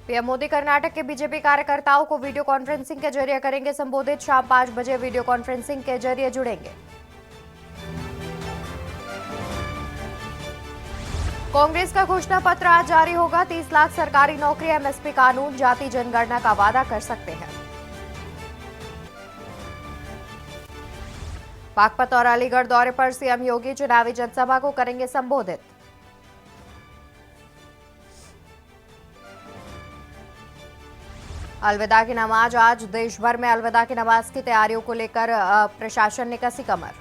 PM Modi Karnataka के BJP कार्यकर्ताओं को वीडियो कॉन्फ्रेंसिंग के जरिए करेंगे संबोधित। शाम 5 बजे वीडियो कॉन्फ्रेंसिंग के जरिए जुड़ेंगे। कांग्रेस का घोषणा पत्र आज जारी होगा। 30 लाख सरकारी नौकरी, एमएसपी कानून, जाति जनगणना का वादा कर सकते हैं। बागपत और अलीगढ़ दौरे पर सीएम योगी चुनावी जनसभा को करेंगे संबोधित। अलविदा की नमाज आज देश भर में अलविदा की नमाज की तैयारियों को लेकर प्रशासन ने कसी कमर।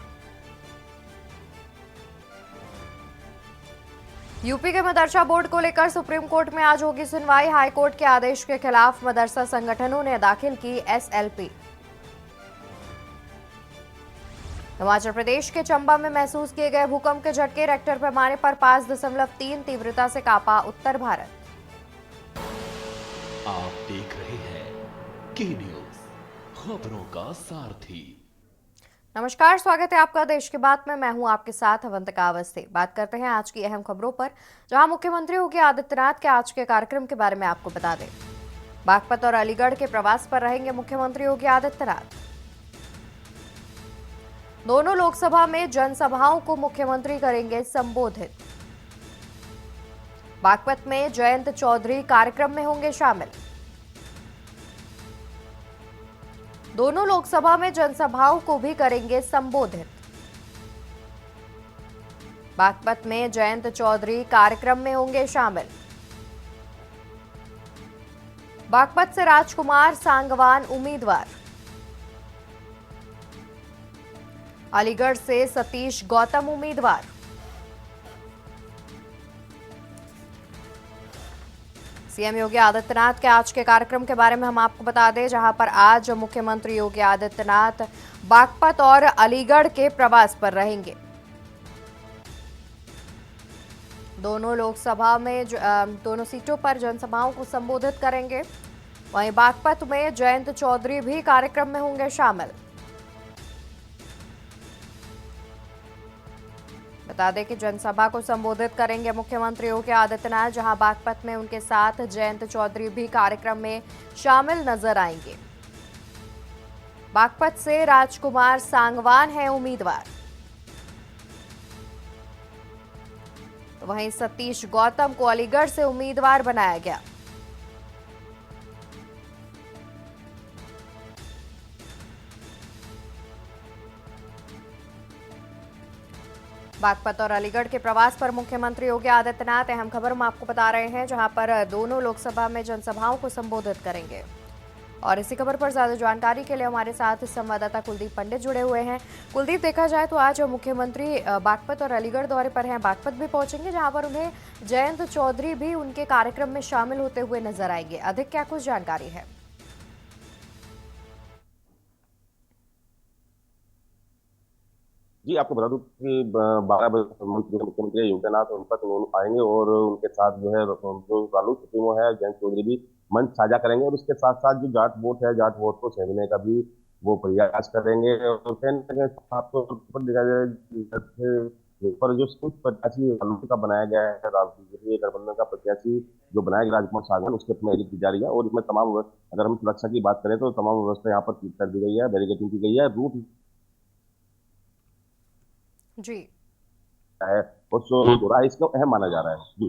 यूपी के मदरसा बोर्ड को लेकर सुप्रीम कोर्ट में आज होगी सुनवाई। हाईकोर्ट के आदेश के खिलाफ मदरसा संगठनों ने दाखिल की एसएलपी। हिमाचल प्रदेश के चंबा में महसूस किए गए भूकंप के झटके, रेक्टर पैमाने पर 5.3 तीव्रता से कांपा उत्तर भारत। आप देख रहे हैं के न्यूज, खबरों का सारथी। नमस्कार, स्वागत है आपका देश की बात में। मैं हूं आपके साथ अवंतिका अवस्थी। बात करते हैं आज की अहम खबरों पर, जहां मुख्यमंत्री योगी आदित्यनाथ के आज के कार्यक्रम के बारे में आपको बता दें। बागपत और अलीगढ़ के प्रवास पर रहेंगे मुख्यमंत्री योगी आदित्यनाथ। दोनों लोकसभा में जनसभाओं को मुख्यमंत्री करेंगे संबोधित। बागपत में जयंत चौधरी कार्यक्रम में होंगे शामिल। दोनों लोकसभा में जनसभाओं को भी करेंगे संबोधित। बागपत में जयंत चौधरी कार्यक्रम में होंगे शामिल। बागपत से राजकुमार सांगवान उम्मीदवार। अलीगढ़ से सतीश गौतम उम्मीदवार। सीएम योगी आदित्यनाथ के आज के कार्यक्रम के बारे में हम आपको बता दें, जहां पर आज मुख्यमंत्री योगी आदित्यनाथ बागपत और अलीगढ़ के प्रवास पर रहेंगे। दोनों लोकसभा में दोनों सीटों पर जनसभाओं को संबोधित करेंगे। वहीं बागपत में जयंत चौधरी भी कार्यक्रम में होंगे शामिल। बता दें कि जनसभा को संबोधित करेंगे मुख्यमंत्री योगी आदित्यनाथ, जहां बागपत में उनके साथ जयंत चौधरी भी कार्यक्रम में शामिल नजर आएंगे। बागपत से राजकुमार सांगवान है उम्मीदवार। वहीं सतीश गौतम को अलीगढ़ से उम्मीदवार बनाया गया। बागपत और अलीगढ़ के प्रवास पर मुख्यमंत्री योगी आदित्यनाथ, अहम खबर हम आपको बता रहे हैं, जहां पर दोनों लोकसभा में जनसभाओं को संबोधित करेंगे। और इसी खबर पर ज्यादा जानकारी के लिए हमारे साथ संवाददाता कुलदीप पंडित जुड़े हुए हैं। कुलदीप, देखा जाए तो आज मुख्यमंत्री बागपत और अलीगढ़ दौरे पर हैं। बागपत भी पहुंचेंगे, जहां पर उन्हें जयंत चौधरी भी उनके कार्यक्रम में शामिल होते हुए नजर आएंगे। अधिक क्या कुछ जानकारी है? जी, आपको बता दूं कि 12 बजे मुख्यमंत्री योगी आदित्यनाथ उन तक आएंगे और उनके साथ जो है जो रालोद सुप्रीमो है जयंत चौधरी भी मंच साझा करेंगे और उसके साथ साथ जो जाट वोट है, जाट वोट को सहने का भी वो प्रयास करेंगे। और कहीं ना कहीं साफ तौर पर देखा जाए पर जो सिर्फ प्रत्याशी रालोद का बनाया गया है, राष्ट्रीय गठबंधन का प्रत्याशी जो बनाया गया राजकुमार सागवान, उसके तैयारी की जा रही है। और इसमें तमाम अगर हम सुरक्षा की बात करें तो तमाम व्यवस्था यहाँ पर कर दी गई है, बैरिकेडिंग की गई है, रूट जी है और सो बुरा इसको अहम माना जा रहा है। जी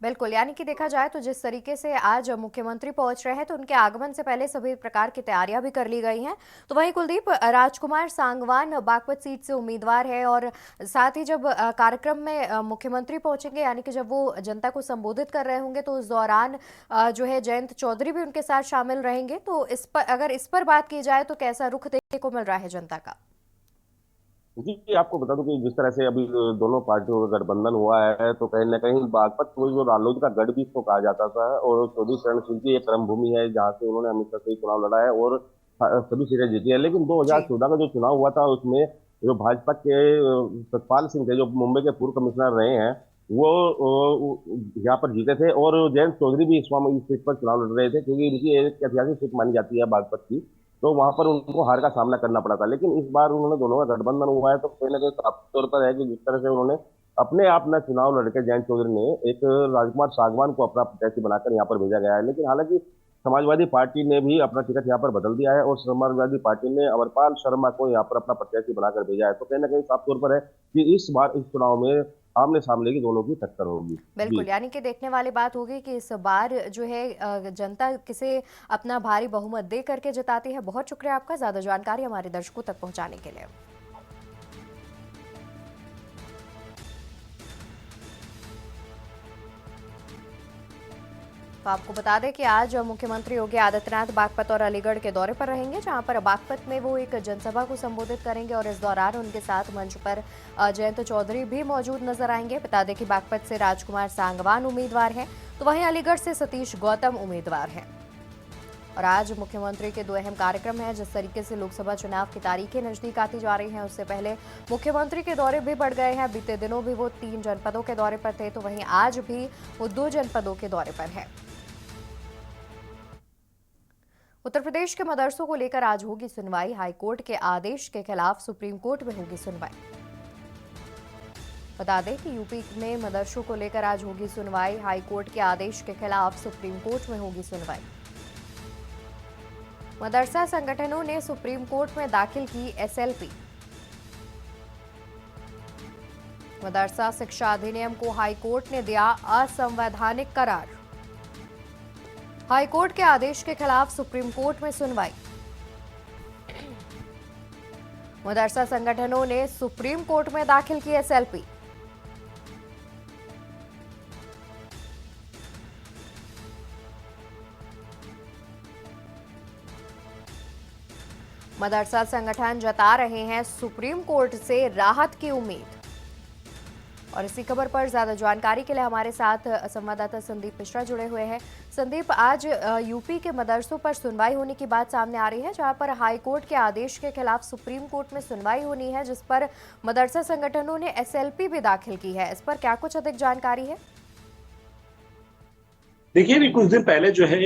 बिल्कुल, यानी कि देखा जाए तो जिस तरीके से आज मुख्यमंत्री पहुंच रहे हैं, तो उनके आगमन से पहले सभी प्रकार की तैयारियां भी कर ली गई हैं। तो वहीं कुलदीप, राजकुमार सांगवान बागपत सीट से उम्मीदवार है और साथ ही जब कार्यक्रम में मुख्यमंत्री पहुंचेंगे, यानी कि जब वो जनता को संबोधित कर रहे होंगे, तो उस दौरान जो है जयंत चौधरी भी उनके साथ शामिल रहेंगे। तो इस पर अगर इस पर बात की जाए तो कैसा रुख देखने को मिल रहा है जनता का? जी, आपको बता दूं कि जिस तरह से अभी दोनों पार्टियों का गठबंधन हुआ है तो कहीं ना कहीं बागपत को जो रालोद का गढ़ भी इसको कहा जाता था और चौधरी चरण सिंह की एक कर्म भूमि है जहाँ से उन्होंने हमेशा से ही चुनाव लड़ा है और सभी सीटें जीती है। लेकिन जी 2014 का जो चुनाव हुआ था उसमें जो भाजपा के सतपाल सिंह थे, जो मुंबई के पूर्व कमिश्नर रहे हैं, वो यहाँ पर जीते थे और जयंत चौधरी भी इस सीट पर चुनाव लड़ रहे थे क्योंकि इनकी एक ऐतिहासिक सीट मानी जाती है बागपत की। तो वहां पर उनको हार का सामना करना पड़ा था। लेकिन इस बार उन्होंने दोनों का गठबंधन हुआ है तो कहीं ना कहीं साफ तौर पर है कि जिस तरह से उन्होंने अपने आप न चुनाव लड़के जयंत चौधरी ने एक राजकुमार सागवान को अपना प्रत्याशी बनाकर यहाँ पर भेजा गया है। लेकिन हालांकि समाजवादी पार्टी ने भी अपना टिकट यहाँ पर बदल दिया है और समाजवादी पार्टी ने अमरपाल शर्मा को यहाँ पर अपना प्रत्याशी बनाकर भेजा है। तो कहीं ना कहीं साफ तौर पर है कि इस बार इस चुनाव में आमने सामने की दोनों की टक्कर होगी। जी। बिल्कुल, यानी कि देखने वाली बात होगी कि इस बार जो है जनता किसे अपना भारी बहुमत दे करके जिताती है। बहुत शुक्रिया आपका ज्यादा जानकारी हमारे दर्शकों तक पहुंचाने के लिए। तो आपको बता दें कि आज मुख्यमंत्री योगी आदित्यनाथ बागपत और अलीगढ़ के दौरे पर रहेंगे, जहां पर बागपत में वो एक जनसभा को संबोधित करेंगे और इस दौरान उनके साथ मंच पर जयंत चौधरी भी मौजूद नजर आएंगे। बता दें कि बागपत से राजकुमार सांगवान उम्मीदवार हैं, तो वहीं अलीगढ़ से सतीश गौतम उम्मीदवार हैं। और आज मुख्यमंत्री के दो अहम कार्यक्रम हैं। जिस तरीके से लोकसभा चुनाव की तारीखें नजदीक आती जा रही हैं, उससे पहले मुख्यमंत्री के दौरे भी बढ़ गए हैं। बीते दिनों भी वो 3 जनपदों के दौरे पर थे, तो वहीं आज भी वो 2 जनपदों के दौरे पर है। उत्तर प्रदेश के मदरसों को लेकर आज होगी सुनवाई। हाईकोर्ट के आदेश के खिलाफ सुप्रीम कोर्ट में होगी सुनवाई। बता दें कि यूपी में मदरसों को लेकर आज होगी सुनवाई। हाईकोर्ट के आदेश के खिलाफ सुप्रीम कोर्ट में होगी सुनवाई। मदरसा संगठनों ने सुप्रीम कोर्ट में दाखिल की एसएलपी। मदरसा शिक्षा अधिनियम को हाईकोर्ट ने दिया असंवैधानिक करार। हाईकोर्ट के आदेश के खिलाफ सुप्रीम कोर्ट में सुनवाई। मदरसा संगठनों ने सुप्रीम कोर्ट में दाखिल की एसएलपी। मदरसा संगठन जता रहे हैं सुप्रीम कोर्ट से राहत की उम्मीद। और इसी खबर पर ज्यादा जानकारी के लिए हमारे साथ संवाददाता संदीप मिश्रा जुड़े हुए हैं। संदीप, आज यूपी के मदरसों पर सुनवाई होने की बात सामने आ रही है, जहां पर हाईकोर्ट के आदेश के खिलाफ सुप्रीम कोर्ट में सुनवाई होनी है, जिस पर मदरसा संगठनों ने एसएलपी भी दाखिल की है। इस पर क्या कुछ अधिक जानकारी है? देखिए, अभी कुछ दिन पहले जो है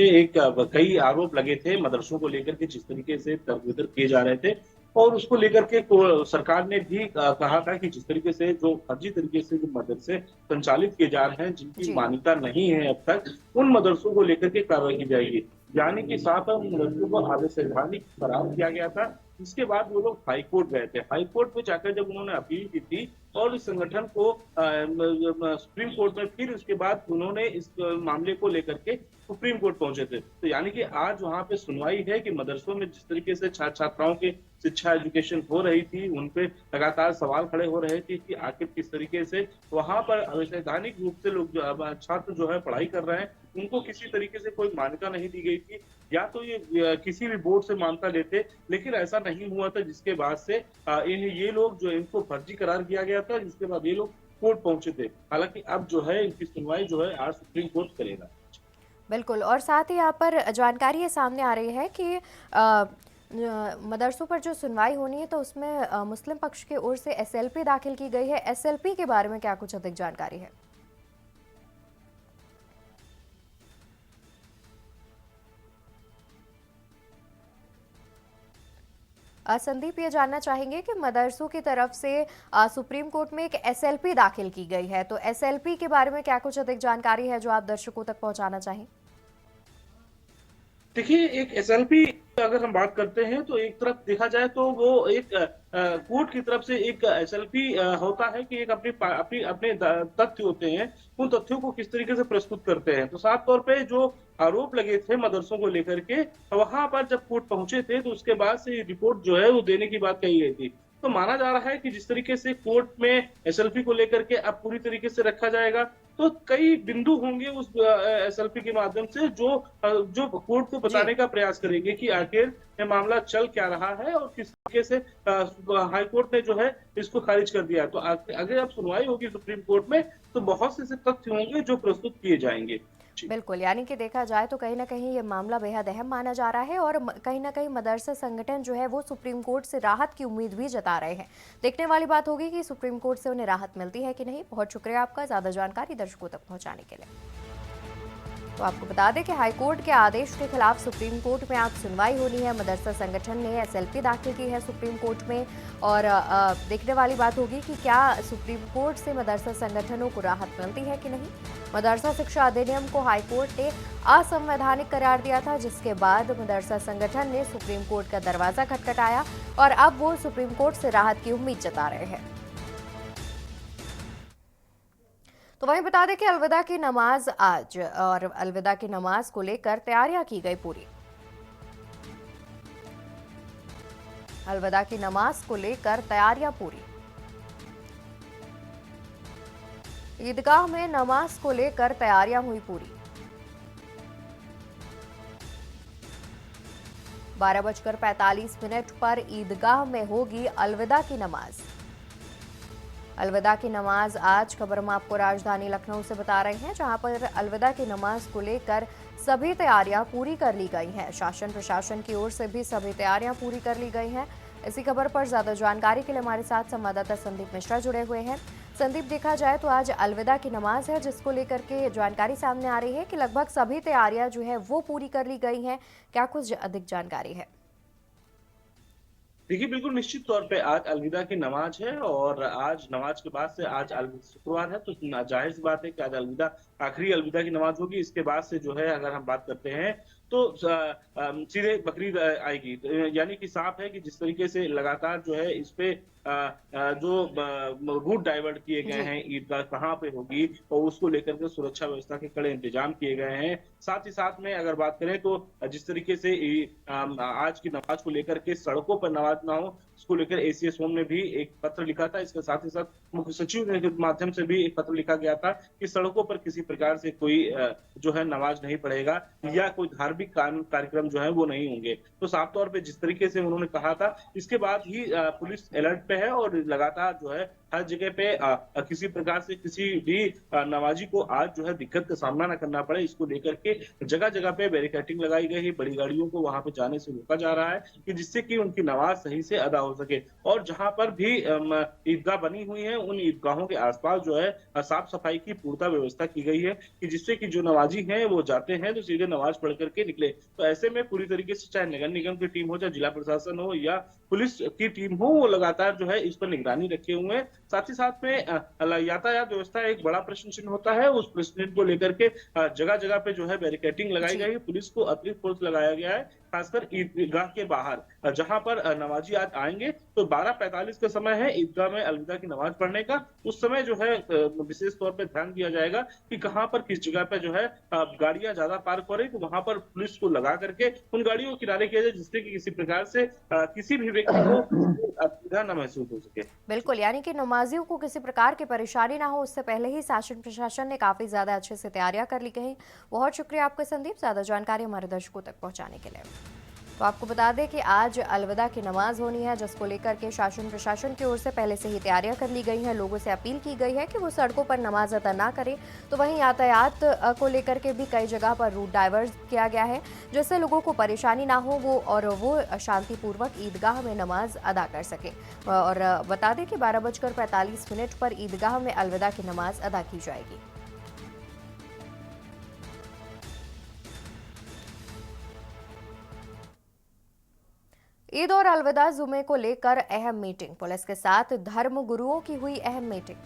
कई आरोप लगे थे मदरसों को लेकर के, जिस तरीके से तर्क-वितर्क किए जा रहे थे और उसको लेकर के सरकार ने भी कहा था कि जिस तरीके से जो फर्जी तरीके से जो मदरसे संचालित किए जा रहे हैं, जिनकी मान्यता नहीं है अब तक, उन मदरसों को लेकर के कार्रवाई की जाएगी। यानी कि 7 मदरसों को अवैधानिक करार किया गया था। इसके बाद वो लोग हाईकोर्ट गए थे। हाईकोर्ट में जाकर जब उन्होंने अपील की थी और इस संगठन को सुप्रीम कोर्ट में, फिर उसके बाद उन्होंने इस मामले को लेकर के सुप्रीम कोर्ट पहुंचे थे। तो यानी कि आज वहां पे सुनवाई है कि मदरसों में जिस तरीके से छात्राओं के शिक्षा एजुकेशन हो रही थी, उन पे लगातार सवाल खड़े हो रहे थे कि आखिर किस तरीके से वहां पर अवैधानिक रूप से लोग छात्र जो है पढ़ाई कर रहे हैं, उनको किसी तरीके से कोई मान्यता नहीं दी गई थी, या तो ये किसी भी बोर्ड से मान्यता लेते, लेकिन ऐसा नहीं हुआ था, जिसके बाद से ये लोग जो इनको फर्जी करार किया गया था, जिसके बाद ये लोग कोर्ट पहुंचे थे। हालांकि अब जो है इनकी सुनवाई जो है आज सुप्रीम कोर्ट करेगा। बिल्कुल, और साथ ही यहाँ पर जानकारी ये सामने आ रही है कि मदरसों पर जो सुनवाई होनी है, तो उसमें मुस्लिम पक्ष की ओर से एसएलपी दाखिल की गई है। एसएलपी के बारे में क्या कुछ अधिक जानकारी है? संदीप, ये जानना चाहेंगे कि मदरसों की तरफ से सुप्रीम कोर्ट में एक एसएलपी दाखिल की गई है, तो एसएलपी के बारे में क्या कुछ अधिक जानकारी है जो आप दर्शकों तक पहुंचाना चाहें? देखिए, एक एसएलपी अगर हम बात करते हैं तो एक तरफ देखा जाए तो वो एक कोर्ट की तरफ से एक एसएलपी होता है कि एक अपने तथ्य होते हैं, उन तथ्यों को किस तरीके से प्रस्तुत करते हैं। तो साफ तौर पे जो आरोप लगे थे मदरसों को लेकर के, वहां पर जब कोर्ट पहुंचे थे तो उसके बाद से रिपोर्ट जो है वो देने की बात कही गई थी। तो माना जा रहा है कि जिस तरीके से कोर्ट में एसएलपी को लेकर के अब पूरी तरीके से रखा जाएगा, तो कई बिंदु होंगे उस एसएलपी के माध्यम से जो कोर्ट को बताने का प्रयास करेंगे कि आखिर ये मामला चल क्या रहा है और किस तरीके से हाईकोर्ट ने जो है इसको खारिज कर दिया। तो अगर अब सुनवाई होगी सुप्रीम कोर्ट में, तो बहुत से ऐसे तथ्य होंगे जो प्रस्तुत किए जाएंगे। बिल्कुल, यानी कि देखा जाए तो कहीं ना कहीं ये मामला बेहद अहम माना जा रहा है और कहीं ना कहीं मदरसा संगठन जो है वो सुप्रीम कोर्ट से राहत की उम्मीद भी जता रहे हैं। देखने वाली बात होगी कि सुप्रीम कोर्ट से उन्हें राहत मिलती है कि नहीं। बहुत शुक्रिया आपका ज्यादा जानकारी दर्शकों तक पहुंचाने के लिए। तो आपको बता दें कि हाईकोर्ट के आदेश के खिलाफ सुप्रीम कोर्ट में आज सुनवाई होनी है। मदरसा संगठन ने एसएलपी दाखिल की है सुप्रीम कोर्ट में और देखने वाली बात होगी कि क्या सुप्रीम कोर्ट से मदरसा संगठनों को राहत मिलती है कि नहीं। मदरसा शिक्षा अधिनियम को हाईकोर्ट ने असंवैधानिक करार दिया था, जिसके बाद मदरसा संगठन ने सुप्रीम कोर्ट का दरवाजा खटखटाया और अब वो सुप्रीम कोर्ट से राहत की उम्मीद जता रहे हैं। तो वहीं बता दें कि अलविदा की नमाज आज और अलविदा की नमाज को लेकर तैयारियां की गई पूरी। अलविदा की नमाज को लेकर तैयारियां पूरी। ईदगाह में नमाज को लेकर तैयारियां हुई पूरी। 12:45 पर ईदगाह में होगी अलविदा की नमाज। अलविदा की नमाज आज, खबर हम आपको राजधानी लखनऊ से बता रहे हैं, जहां पर अलविदा की नमाज को लेकर सभी तैयारियां पूरी कर ली गई हैं। शासन प्रशासन की ओर से भी सभी तैयारियां पूरी कर ली गई हैं। इसी खबर पर ज्यादा जानकारी के लिए हमारे साथ संवाददाता संदीप मिश्रा जुड़े हुए हैं। संदीप, देखा जाए तो आज अलविदा की नमाज है, जिसको लेकर के जानकारी सामने आ रही है कि लगभग सभी तैयारियां जो है वो पूरी कर ली गई हैं। क्या कुछ अधिक जानकारी है? देखिए, बिल्कुल निश्चित तौर पे आज अलविदा की नमाज है और आज नमाज के बाद से आज शुक्रवार है, तो जाहिर सी बात है कि आज अलविदा आखिरी अलविदा की नमाज होगी। इसके बाद से जो है अगर हम बात करते हैं तो सीधे बकरीद आएगी। तो यानी कि साफ है कि जिस तरीके से लगातार जो है इस पे जो रूट डाइवर्ट किए गए जी। हैं, ईदगाह कहाँ पे होगी और उसको लेकर के सुरक्षा व्यवस्था के कड़े इंतजाम किए गए हैं। साथ ही साथ में अगर बात करें तो जिस तरीके से आज की नमाज को लेकर के सड़कों पर नमाज ना हो, इसको लेकर एसीएस होम ने भी एक पत्र लिखा था। इसके साथ ही साथ मुख्य सचिव के माध्यम से भी एक पत्र लिखा गया था कि सड़कों पर किसी प्रकार से कोई जो है नमाज नहीं पढ़ेगा या कोई धार्मिक कार्यक्रम जो है वो नहीं होंगे। तो साफ तौर पे जिस तरीके से उन्होंने कहा था, इसके बाद ही पुलिस अलर्ट पे है और लगातार जो है हर जगह पे किसी प्रकार से किसी भी नमाजी को आज जो है दिक्कत का सामना न करना पड़े, इसको लेकर के जगह जगह पे बैरिकेडिंग लगाई गई है। बड़ी गाड़ियों को वहां पे जाने से रोका जा रहा है कि जिससे कि उनकी नमाज सही से अदा हो सके। और जहां पर भी ईदगाह बनी हुई है, उन ईदगाहों के आसपास जो है साफ सफाई की पूर्णतः व्यवस्था की गई है कि जिससे कि जो नमाजी हैं वो जाते हैं तो सीधे नमाज पढ़ करके निकले। तो ऐसे में पूरी तरीके से चाहे नगर निगम की टीम हो, चाहे जिला प्रशासन हो या पुलिस की टीम हो, वो लगातार जो है इस पर निगरानी रखे हुए हैं। साथ ही साथ में यातायात व्यवस्था एक बड़ा प्रश्न चिन्ह होता है, उस प्रश्न को लेकर के जगह जगह पे जो है बैरिकेडिंग लगाई गई है। पुलिस को अतिरिक्त फोर्स लगाया गया है, खासकर ईदगाह के बाहर जहां पर नमाजी आज आएंगे। तो 12:45 का समय है ईदगाह में अलविदा की नमाज पढ़ने का। उस समय जो है विशेष तौर पे ध्यान दिया जाएगा कि कहां पर किस जगह पे जो है गाड़ियां ज्यादा पार्क हो रही, तो वहां पर पुलिस को लगा करके उन गाड़ियों को किनारे किया जाए, जिससे कि किसी प्रकार से किसी भी व्यक्ति को असुविधा न महसूस हो सके। बिल्कुल, यानी कि नमाजियों को किसी प्रकार की परेशानी ना हो, उससे पहले ही शासन प्रशासन ने काफी ज्यादा अच्छे से तैयारियां कर ली गई। बहुत शुक्रिया आपका संदीप, ज्यादा जानकारी हमारे दर्शकों तक पहुंचाने के लिए। तो आपको बता दें कि आज अलविदा की नमाज होनी है, जिसको लेकर के शासन प्रशासन की ओर से पहले से ही तैयारियां कर ली गई हैं। लोगों से अपील की गई है कि वो सड़कों पर नमाज अदा ना करें। तो वहीं यातायात को लेकर के भी कई जगह पर रूट डाइवर्ट किया गया है, जिससे लोगों को परेशानी ना हो वो शांतिपूर्वक ईदगाह में नमाज अदा कर सके। और बता दें कि 12:45 पर ईदगाह में अलविदा की नमाज अदा की जाएगी। ईद और अलविदा जुमे को लेकर अहम मीटिंग, पुलिस के साथ धर्म गुरुओं की हुई अहम मीटिंग।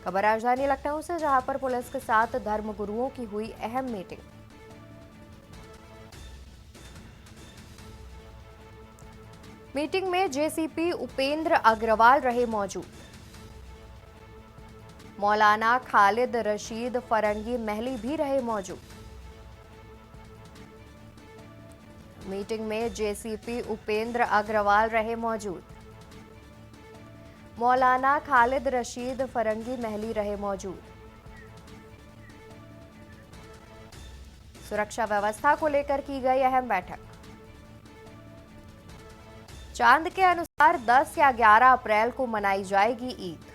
खबर राजधानी लखनऊ से, जहां पर पुलिस के साथ धर्म गुरुओं की हुई अहम मीटिंग। मीटिंग में जेसीपी उपेंद्र अग्रवाल रहे मौजूद। मौलाना खालिद रशीद फरंगी महली भी रहे मौजूद। मीटिंग में जेसीपी उपेंद्र अग्रवाल रहे मौजूद। मौलाना खालिद रशीद फरंगी महली रहे मौजूद। सुरक्षा व्यवस्था को लेकर की गई अहम बैठक। चांद के अनुसार 10 या 11 अप्रैल को मनाई जाएगी ईद।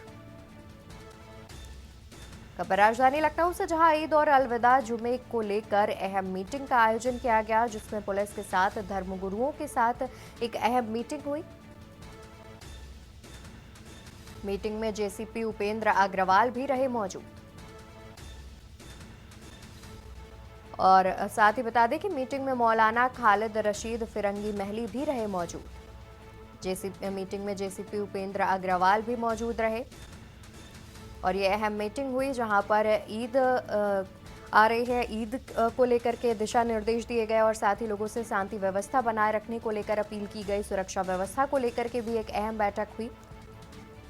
खबर राजधानी लखनऊ से, जहां ईद और अलविदा जुमे को लेकर अहम मीटिंग का आयोजन किया गया, जिसमें पुलिस के साथ धर्मगुरुओं के साथ एक अहम मीटिंग हुई। मीटिंग में जेसीपी उपेंद्र अग्रवाल भी रहे मौजूद। और साथ ही बता दें कि मीटिंग में मौलाना खालिद रशीद फिरंगी महली भी रहे मौजूद। जेसीपी मीटिंग में जेसीपी उपेंद्र अग्रवाल भी मौजूद रहे और ये अहम मीटिंग हुई जहां पर ईद आ रही है। ईद को लेकर के दिशा निर्देश दिए गए और साथ ही लोगों से शांति व्यवस्था बनाए रखने को लेकर अपील की गई। सुरक्षा व्यवस्था को लेकर के भी एक अहम बैठक हुई।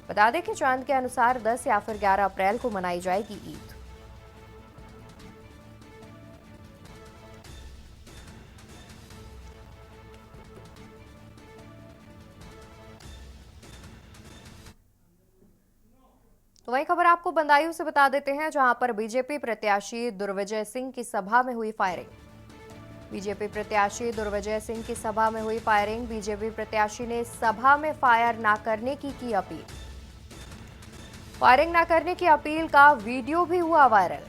बता दें कि चांद के अनुसार 10 या फिर 11 अप्रैल को मनाई जाएगी ईद। तो वही खबर आपको बंदायूं से बता देते हैं जहां पर बीजेपी प्रत्याशी दुर्विजय सिंह की सभा में हुई फायरिंग। बीजेपी प्रत्याशी दुर्विजय सिंह की सभा में हुई फायरिंग। बीजेपी प्रत्याशी ने सभा में फायर ना करने की अपील। फायरिंग ना करने की अपील का वीडियो भी हुआ वायरल।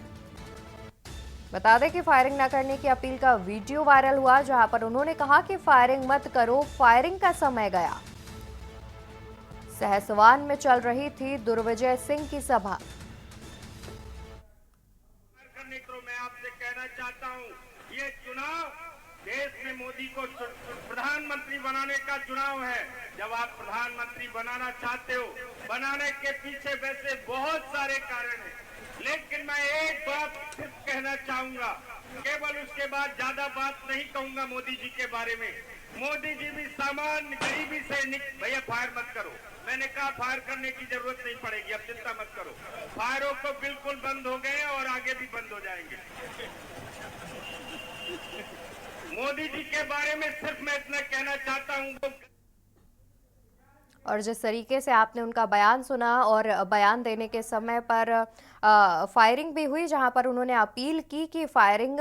बता दें कि फायरिंग ना करने की अपील का वीडियो वायरल हुआ जहां पर उन्होंने कहा कि फायरिंग मत करो, फायरिंग का समय गया। सहसवान में चल रही थी दुर्विजय सिंह की सभा। मैं आपसे कहना चाहता हूं, ये चुनाव देश में मोदी को प्रधानमंत्री बनाने का चुनाव है। जब आप प्रधानमंत्री बनाना चाहते हो, बनाने के पीछे वैसे बहुत सारे कारण हैं, लेकिन मैं एक बात सिर्फ कहना चाहूंगा, केवल उसके बाद ज्यादा बात नहीं कहूंगा मोदी जी के बारे में। मोदी जी भी सामान्य गरीबी से भैया फायर मत करो, मैंने कहा फायर करने की जरूरत नहीं पड़ेगी, अब चिंता मत करो। फायरों को बिल्कुल बंद हो गए और आगे भी बंद हो जाएंगे। मोदी जी के बारे में सिर्फ मैं इतना कहना चाहता हूं। और जिस तरीके से आपने उनका बयान सुना और बयान देने के समय पर फायरिंग भी हुई जहां पर उन्होंने अपील की कि फायरिंग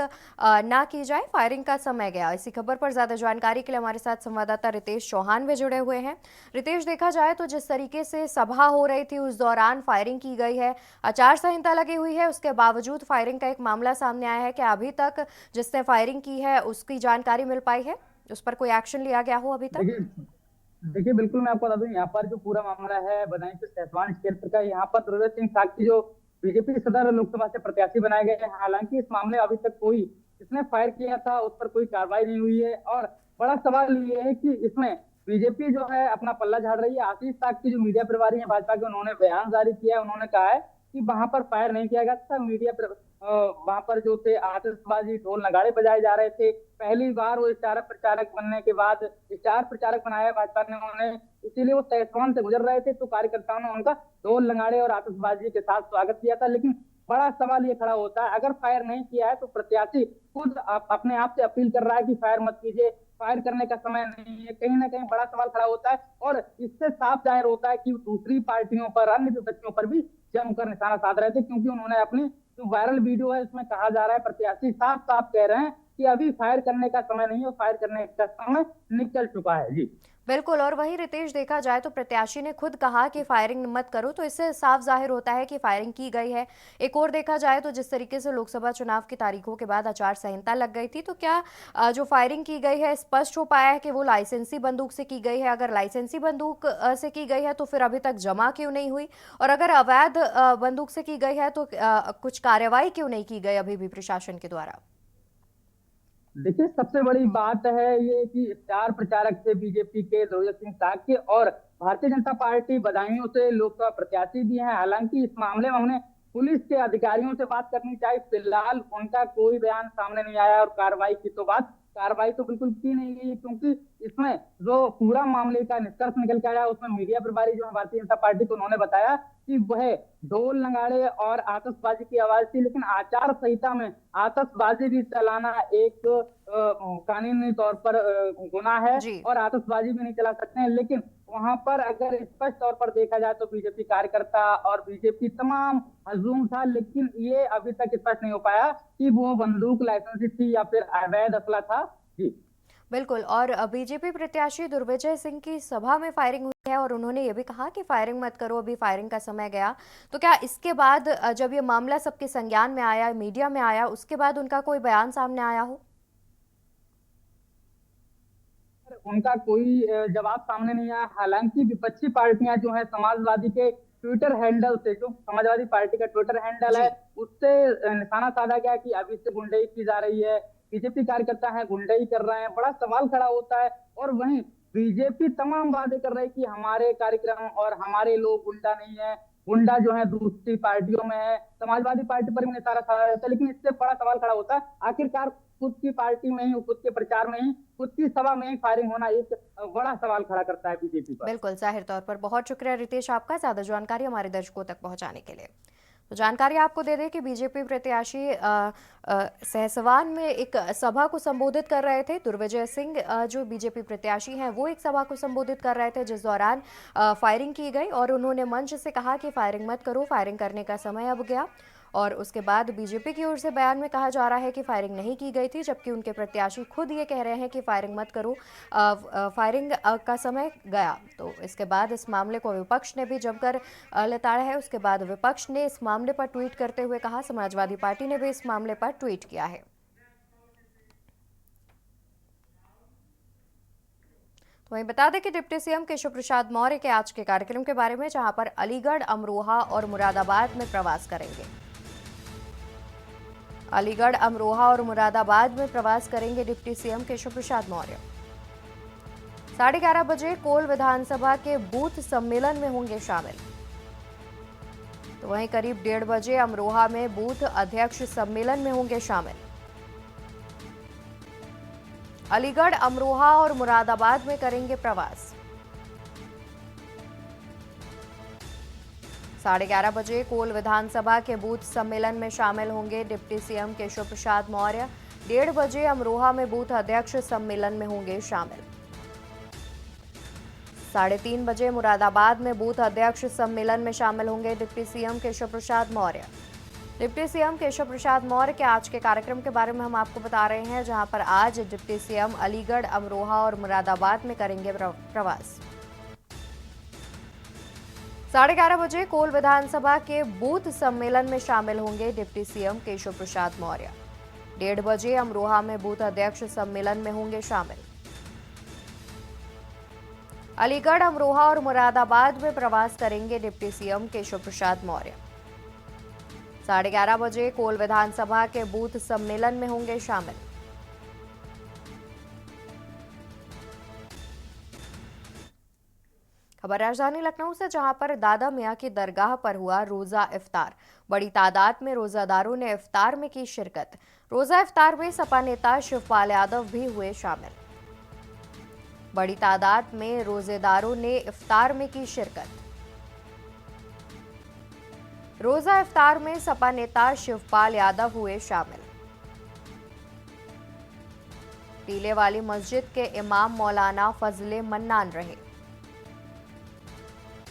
ना की जाए, फायरिंग का समय गया। इसी खबर पर ज्यादा जानकारी के लिए हमारे साथ संवाददाता रितेश चौहान भी जुड़े हुए हैं। रितेश, देखा जाए तो जिस तरीके से सभा हो रही थी उस दौरान फायरिंग की गई है, आचार संहिता लगी हुई है, उसके बावजूद फायरिंग का एक मामला सामने आया है। क्या अभी तक जिसने फायरिंग की है उसकी जानकारी मिल पाई है, उस पर कोई एक्शन लिया गया हो अभी तक? देखिए बिल्कुल मैं आपको बता दूं, यहाँ पर जो पूरा मामला है बदायूं के सहसवान क्षेत्र का, यहाँ पर दुर्विजय सिंह साक्षी जो बीजेपी सदर लोकसभा से प्रत्याशी बनाए गए हैं, हालांकि इस मामले अभी तक कोई जिसने फायर किया था उस पर कोई कार्रवाई नहीं हुई है। और बड़ा सवाल ये है कि इसमें बीजेपी जो है अपना पल्ला झाड़ रही है। आशीष साक्षी जो मीडिया प्रभारी है भाजपा के, उन्होंने बयान जारी किया है। उन्होंने कहा है कि वहां पर फायर नहीं किया गया था। वहां पर जो थे आतिशबाजी, ढोल नगाड़े बजाए जा रहे थे। पहली बार वो स्टार प्रचारक बनने के बाद स्टार प्रचारक बनाया भाजपा ने उन्हें, इसीलिए वो सहसवान से गुजर रहे थे तो कार्यकर्ताओं ने उनका ढोल नगाड़े और आतिशबाजी के साथ स्वागत किया था। लेकिन बड़ा सवाल ये खड़ा होता है, अगर फायर नहीं किया है तो प्रत्याशी खुद अपने आप से अपील कर रहा है कि फायर मत कीजिए, फायर करने का समय नहीं है। कहीं ना कहीं बड़ा सवाल खड़ा होता है और इससे साफ जाहिर होता है कि दूसरी पार्टियों पर, अन्य विपक्षियों पर भी जमकर निशाना साध रहे थे, क्योंकि उन्होंने अपनी जो वायरल वीडियो है उसमें कहा जा रहा है, प्रत्याशी साफ साफ कह रहे हैं कि अभी फायर करने का समय नहीं है, फायर करने का समय निकल चुका है। जी बिल्कुल। और वहीं रितेश, देखा जाए तो प्रत्याशी ने खुद कहा कि फायरिंग मत करो, तो इससे साफ जाहिर होता है कि फायरिंग की गई है। एक और देखा जाए तो जिस तरीके से लोकसभा चुनाव की तारीखों के बाद आचार संहिता लग गई थी, तो क्या जो फायरिंग की गई है स्पष्ट हो पाया है कि वो लाइसेंसी बंदूक से की गई है? अगर लाइसेंसी बंदूक से की गई है तो फिर अभी तक जमा क्यों नहीं हुई? और अगर अवैध बंदूक से की गई है तो कुछ कार्रवाई क्यों नहीं की गई अभी भी प्रशासन के द्वारा? देखिए सबसे बड़ी बात है ये कि स्टार प्रचारक थे बीजेपी के दुर्विजय सिंह साक्य और भारतीय जनता पार्टी बदायूं से लोकसभा प्रत्याशी भी हैं। हालांकि इस मामले में उन्हें पुलिस के अधिकारियों से बात करनी चाहिए। फिलहाल उनका कोई बयान सामने नहीं आया और कार्रवाई की तो बात, कार्रवाई तो बिल्कुल की नहीं गई, क्योंकि इसमें जो पूरा मामले का निष्कर्ष निकल के आया उसमें मीडिया प्रभारी जो है भारतीय जनता पार्टी को, उन्होंने बताया कि वह ढोल नगाड़े और आतिशबाजी की आवाज थी। लेकिन आचार संहिता में आतिशबाजी भी चलाना एक कानूनी तौर पर गुनाह है और आतिशबाजी भी नहीं चला सकते हैं। लेकिन वहां पर अगर स्पष्ट तौर पर देखा जाए तो बीजेपी कार्यकर्ता और बीजेपी तमाम हजूम था, लेकिन ये अभी तक स्पष्ट नहीं हो पाया कि वो बंदूक लाइसेंसी थी या फिर अवैध असला था। जी बिल्कुल। और बीजेपी प्रत्याशी दुर्विजय सिंह की सभा में फायरिंग हुई है और उन्होंने ये भी कहा कि फायरिंग मत करो, अभी फायरिंग का समय गया। तो क्या इसके बाद जब ये मामला सबके संज्ञान में आया, मीडिया में आया, उसके बाद उनका कोई बयान सामने आया हो? उनका कोई जवाब सामने नहीं आया। हालांकि विपक्षी पार्टियां जो है समाजवादी के ट्विटर हैंडल से, जो समाजवादी पार्टी का ट्विटर हैंडल है, उससे निशाना साधा गया कि अभी से गुंडई की जा रही है, बीजेपी कार्यकर्ता है गुंडई कर रहे हैं, बड़ा सवाल खड़ा होता है। और वहीं बीजेपी तमाम वादे कर रही है कि हमारे कार्यक्रम और हमारे लोग गुंडा नहीं है, गुंडा जो है दूसरी पार्टियों में है, समाजवादी पार्टी पर भी निशाना साधा रहता है। लेकिन इससे बड़ा सवाल खड़ा होता है, आखिरकार खुद की पार्टी में ही, खुद के प्रचार में ही, खुद की सभा में ही फायरिंग होना एक बड़ा सवाल खड़ा करता है बीजेपी पर। बिल्कुल, जाहिर तौर पर। बहुत शुक्रिया रितेश आपका ज्यादा जानकारी हमारे दर्शकों तक पहुंचाने के लिए। तो जानकारी आपको दे दें कि बीजेपी प्रत्याशी सहसवान में एक सभा को संबोधित कर रहे थे। दुर्विजय सिंह जो बीजेपी प्रत्याशी हैं वो एक सभा को संबोधित कर रहे थे, जिस दौरान फायरिंग की गई और उन्होंने मंच से कहा कि फायरिंग मत करो, फायरिंग करने का समय अब गया। और उसके बाद बीजेपी की ओर से बयान में कहा जा रहा है कि फायरिंग नहीं की गई थी, जबकि उनके प्रत्याशी खुद ये कह रहे हैं कि फायरिंग मत करो, फायरिंग का समय गया। तो इसके बाद इस मामले को विपक्ष ने भी जमकर लताड़ा है। उसके बाद विपक्ष ने इस मामले पर ट्वीट करते हुए कहा, समाजवादी पार्टी ने भी इस मामले पर ट्वीट किया है। तो वहीं बता दें कि डिप्टी सीएम केशव प्रसाद मौर्य के आज के कार्यक्रम के बारे में, जहां पर अलीगढ़, अमरोहा और मुरादाबाद में प्रवास करेंगे। अलीगढ़, अमरोहा और मुरादाबाद में प्रवास करेंगे डिप्टी सीएम केशव प्रसाद मौर्य। 11:30 बजे कोल विधानसभा के बूथ सम्मेलन में होंगे शामिल। तो वहीं करीब 1:30 बजे अमरोहा में बूथ अध्यक्ष सम्मेलन में होंगे शामिल। अलीगढ़, अमरोहा और मुरादाबाद में करेंगे प्रवास। 11:30 बजे कोल विधानसभा के बूथ सम्मेलन में शामिल होंगे डिप्टी सीएम केशव प्रसाद मौर्य। 1:30 बजे अमरोहा में बूथ अध्यक्ष सम्मेलन में होंगे शामिल। 3:30 बजे मुरादाबाद में बूथ अध्यक्ष सम्मेलन में शामिल होंगे deputy CM Keshav Prasad Maurya. Deputy CM Keshav Prasad Maurya के आज के कार्यक्रम के बारे में हम आपको बता रहे हैं, जहां पर आज डिप्टी सीएम अलीगढ़, अमरोहा और मुरादाबाद में करेंगे प्रवास। 11:30 बजे कोल विधानसभा के बूथ सम्मेलन में शामिल होंगे डिप्टी सीएम केशव प्रसाद मौर्य। 1:30 बजे अमरोहा में बूथ अध्यक्ष सम्मेलन में होंगे शामिल। अलीगढ़, अमरोहा और मुरादाबाद में प्रवास करेंगे डिप्टी सीएम केशव प्रसाद मौर्य। 11:30 बजे कोल विधानसभा के बूथ सम्मेलन में होंगे शामिल। खबर राजधानी लखनऊ से, जहां पर दादा मियां की दरगाह पर हुआ रोजा इफ्तार। बड़ी तादाद में रोजादारों ने इफ्तार में की शिरकत। रोजा इफ्तार में सपा नेता शिवपाल यादव भी हुए शामिल। बड़ी तादाद में रोजेदारों ने इफ्तार में की शिरकत। रोजा इफ्तार में सपा नेता शिवपाल यादव हुए शामिल। टीले वाली मस्जिद के इमाम मौलाना फजले मन्नान रहे।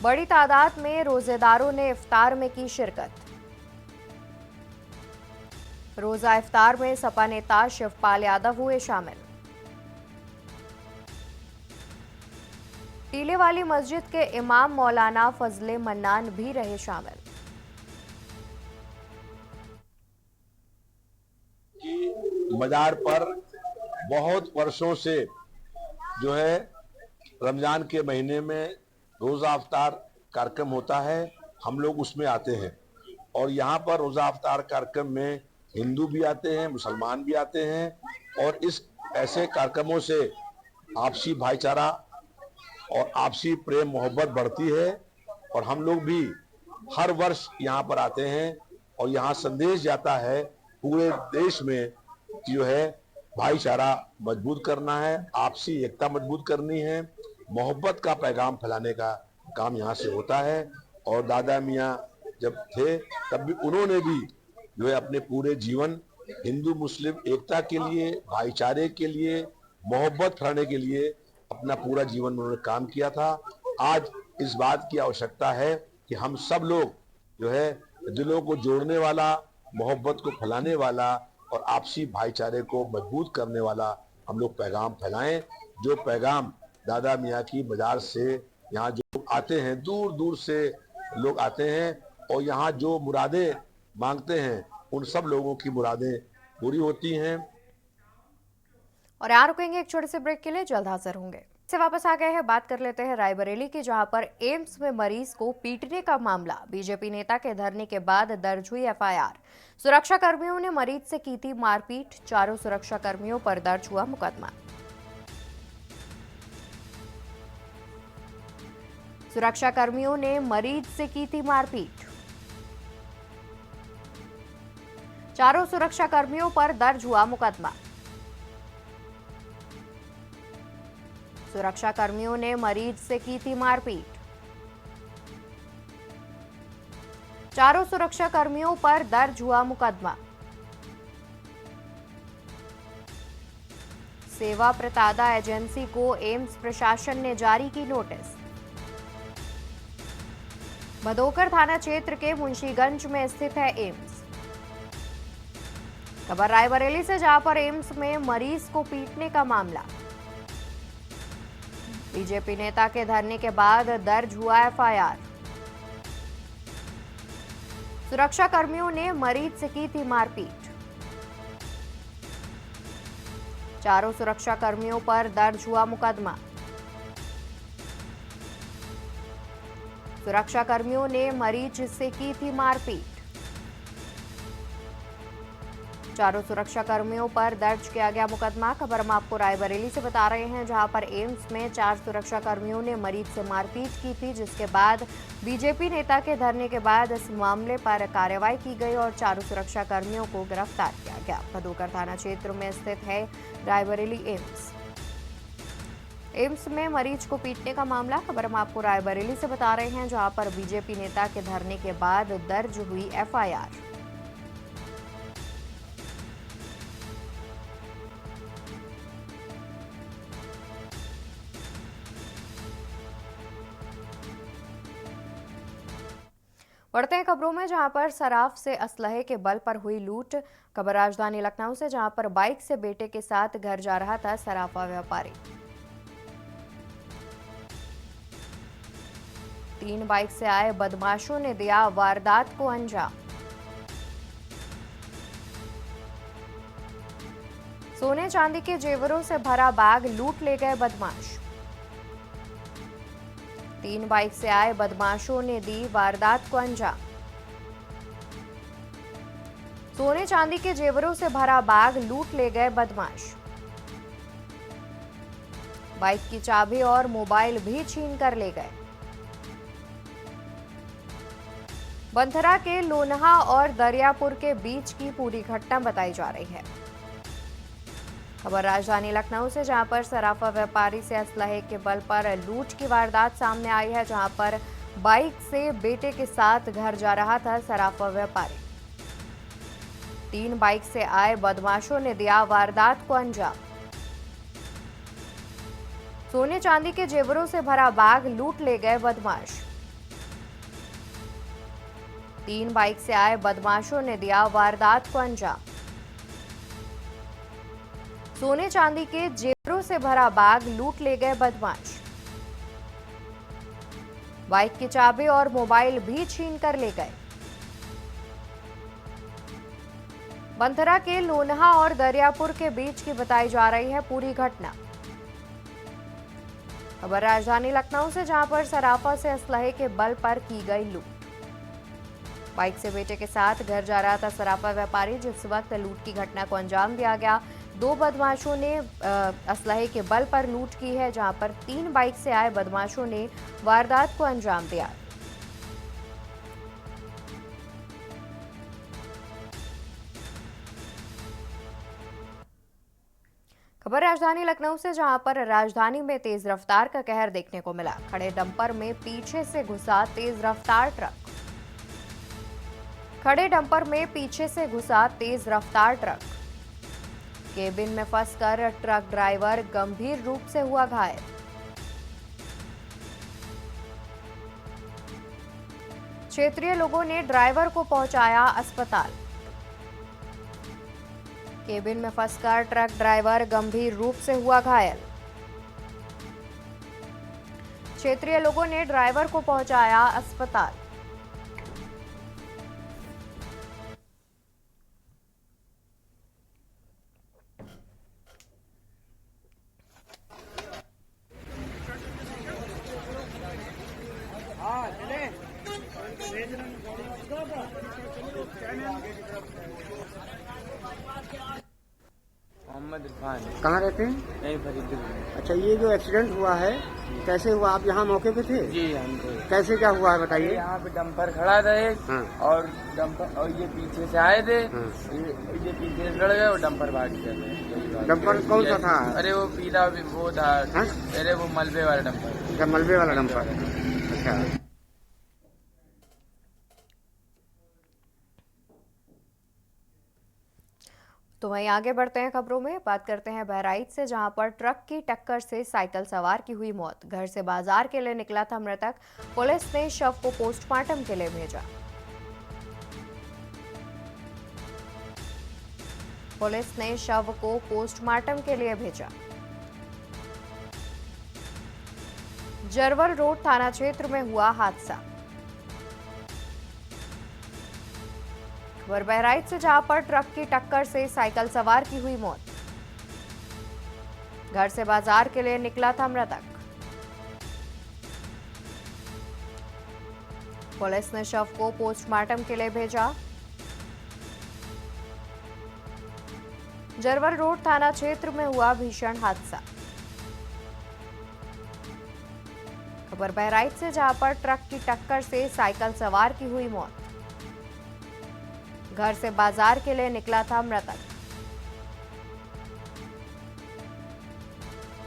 बड़ी तादाद में रोजेदारों ने इफ्तार में की शिरकत। रोजा इफ्तार में सपा नेता शिवपाल यादव हुए शामिल। टीले वाली मस्जिद के इमाम मौलाना फजले मन्नान भी रहे शामिल। मजार पर बहुत वर्षों से जो है रमजान के महीने में रोजा अफ्तार कार्यक्रम होता है, हम लोग उसमें आते हैं। और यहाँ पर रोजा अफ्तार कार्यक्रम में हिंदू भी आते हैं, मुसलमान भी आते हैं। और इस ऐसे कार्यक्रमों से आपसी भाईचारा और आपसी प्रेम मोहब्बत बढ़ती है। और हम लोग भी हर वर्ष यहाँ पर आते हैं और यहाँ संदेश जाता है पूरे देश में जो है भाईचारा मजबूत करना है, आपसी एकता मजबूत करनी है, मोहब्बत का पैगाम फैलाने का काम यहाँ से होता है। और दादा मियाँ जब थे तब भी उन्होंने भी जो है अपने पूरे जीवन हिंदू मुस्लिम एकता के लिए, भाईचारे के लिए, मोहब्बत फैलाने के लिए अपना पूरा जीवन उन्होंने काम किया था। आज इस बात की आवश्यकता है कि हम सब लोग जो है दिलों को जोड़ने वाला, मोहब्बत को फैलाने वाला और आपसी भाईचारे को मजबूत करने वाला हम लोग पैगाम फैलाएं। जो पैगाम दादा मियाँ की मजार से यहाँ जो आते हैं, दूर दूर से लोग आते हैं और यहाँ जो मुरादें मांगते हैं उन सब लोगों की मुरादें पूरी होती हैं। और यहाँ रुकेंगे एक छोटे से ब्रेक के लिए, जल्द हाजिर होंगे। से वापस आ गए हैं। बात कर लेते हैं रायबरेली की, जहां पर एम्स में मरीज को पीटने का मामला। बीजेपी नेता के धरने के बाद दर्ज हुई एफआईआर। सुरक्षा कर्मियों ने मरीज से की थी मारपीट। 4 सुरक्षा कर्मियों पर दर्ज हुआ मुकदमा। सुरक्षा कर्मियों ने मरीज से की थी मारपीट। 4 सुरक्षा कर्मियों पर दर्ज हुआ मुकदमा। सुरक्षा कर्मियों ने मरीज से की थी मारपीट। 4 सुरक्षा कर्मियों पर दर्ज हुआ मुकदमा। सेवा प्रदाता एजेंसी को एम्स प्रशासन ने जारी की नोटिस। भदोकर थाना क्षेत्र के मुंशीगंज में स्थित है एम्स। खबर रायबरेली से, जहां पर एम्स में मरीज को पीटने का मामला। बीजेपी नेता के धरने के बाद दर्ज हुआ एफआईआर। सुरक्षा कर्मियों ने मरीज से की थी मारपीट। 4 सुरक्षा कर्मियों पर दर्ज हुआ मुकदमा। सुरक्षा कर्मियों ने मरीज से की थी मारपीट। 4 सुरक्षा कर्मियों पर दर्ज किया गया मुकदमा। खबर हम आपको रायबरेली से बता रहे हैं, जहां पर एम्स में 4 सुरक्षा कर्मियों ने मरीज से मारपीट की थी, जिसके बाद बीजेपी नेता के धरने के बाद इस मामले पर कार्रवाई की गई और 4 सुरक्षा कर्मियों को गिरफ्तार किया गया। भदोकर थाना क्षेत्र में स्थित है रायबरेली एम्स। एम्स में मरीज को पीटने का मामला। खबर हम आपको रायबरेली से बता रहे हैं, जहां पर बीजेपी नेता के धरने के बाद दर्ज हुई एफआईआर। बढ़ते हैं खबरों में, जहां पर सराफ से असलहे के बल पर हुई लूट। खबर राजधानी लखनऊ से, जहां पर बाइक से बेटे के साथ घर जा रहा था सराफा व्यापारी। 3 बाइक से आए बदमाशों ने दिया वारदात को अंजाम। सोने चांदी के जेवरों से भरा बैग लूट ले गए बदमाश। 3 बाइक से आए बदमाशों ने दी वारदात को अंजाम। सोने चांदी के जेवरों से भरा बैग लूट ले गए बदमाश। बाइक की चाबी और मोबाइल भी छीन कर ले गए। बंथरा के लोनहा और दरियापुर के बीच की पूरी घटना बताई जा रही है। खबर राजधानी लखनऊ से, जहां पर सराफा व्यापारी से असलहे के बल पर लूट की वारदात सामने आई है, जहां पर बाइक से बेटे के साथ घर जा रहा था सराफा व्यापारी। 3 बाइक से आए बदमाशों ने दिया वारदात को अंजाम। सोने चांदी के जेवरों से भरा बैग लूट ले गए बदमाश। 3 बाइक से आए बदमाशों ने दिया वारदात को अंजाम। सोने चांदी के जेवरों से भरा बैग लूट ले गए बदमाश। बाइक की चाबी और मोबाइल भी छीन कर ले गए। बंथरा के लोनहा और दरियापुर के बीच की बताई जा रही है पूरी घटना। खबर राजधानी लखनऊ से, जहां पर सराफा से असलहे के बल पर की गई लूट। बाइक से बेटे के साथ घर जा रहा था सराफा व्यापारी, जिस वक्त लूट की घटना को अंजाम दिया गया। 2 बदमाशों ने असलहे के बल पर लूट की है, जहां पर 3 बाइक से आए बदमाशों ने वारदात को अंजाम दिया। खबर राजधानी लखनऊ से, जहां पर राजधानी में तेज रफ्तार का कहर देखने को मिला। खड़े डंपर में पीछे से घुसा तेज रफ्तार ट्रक। खड़े डंपर में पीछे से घुसा तेज रफ्तार ट्रक। केबिन में फंसकर ट्रक ड्राइवर गंभीर रूप से हुआ घायल। क्षेत्रीय लोगों ने ड्राइवर को पहुंचाया अस्पताल। केबिन में फंसकर ट्रक ड्राइवर गंभीर रूप से हुआ घायल। क्षेत्रीय लोगों ने ड्राइवर को पहुंचाया अस्पताल। मोहम्मद इरफान। कहाँ रहते हैं? नहीं, फरीदपुर। अच्छा, ये जो एक्सीडेंट हुआ है कैसे हुआ? आप यहाँ मौके पे थे? जी, हम थे। कैसे क्या हुआ है बताइए। यहाँ पे डंपर खड़ा था एक, हाँ। और डंपर, और ये पीछे से आए थे। हाँ। ये पीछे से लड़ गए और डंपर भाग गया। डंपर कौन सा था? अरे वो पीला वो था। हाँ? अरे वो मलबे वाला डंपर। अच्छा, मलबे वाला डंपर। अच्छा, तो वहीं आगे बढ़ते हैं खबरों में। बात करते हैं बहराइच से, जहां पर ट्रक की टक्कर से साइकिल सवार की हुई मौत। घर से बाजार के लिए निकला था मृतक। पुलिस ने शव को पोस्टमार्टम के लिए भेजा। पुलिस ने शव को पोस्टमार्टम के लिए भेजा। जरवल रोड थाना क्षेत्र में हुआ हादसा। खबर बहराइच से, जहां पर ट्रक की टक्कर से साइकिल सवार की हुई मौत। घर से बाजार के लिए निकला था मृतक। पुलिस ने शव को पोस्टमार्टम के लिए भेजा। जरवल रोड थाना क्षेत्र में हुआ भीषण हादसा। खबर बहराइच से, जहां पर ट्रक की टक्कर से साइकिल सवार की हुई मौत। घर से बाजार के लिए निकला था मृतक।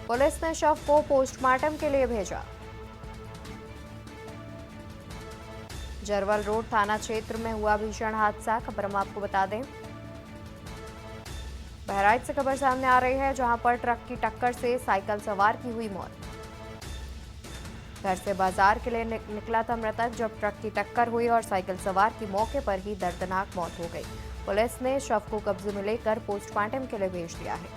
पुलिस ने शव को पोस्टमार्टम के लिए भेजा। जरवल रोड थाना क्षेत्र में हुआ भीषण हादसा। खबर हम आपको बता दें, बहराइच से खबर सामने आ रही है, जहां पर ट्रक की टक्कर से साइकिल सवार की हुई मौत। घर से बाजार के लिए निकला था मृतक, जब ट्रक की टक्कर हुई और साइकिल सवार की मौके पर ही दर्दनाक मौत हो गई। पुलिस ने शव को कब्जे में लेकर पोस्टमार्टम के लिए भेज दिया है।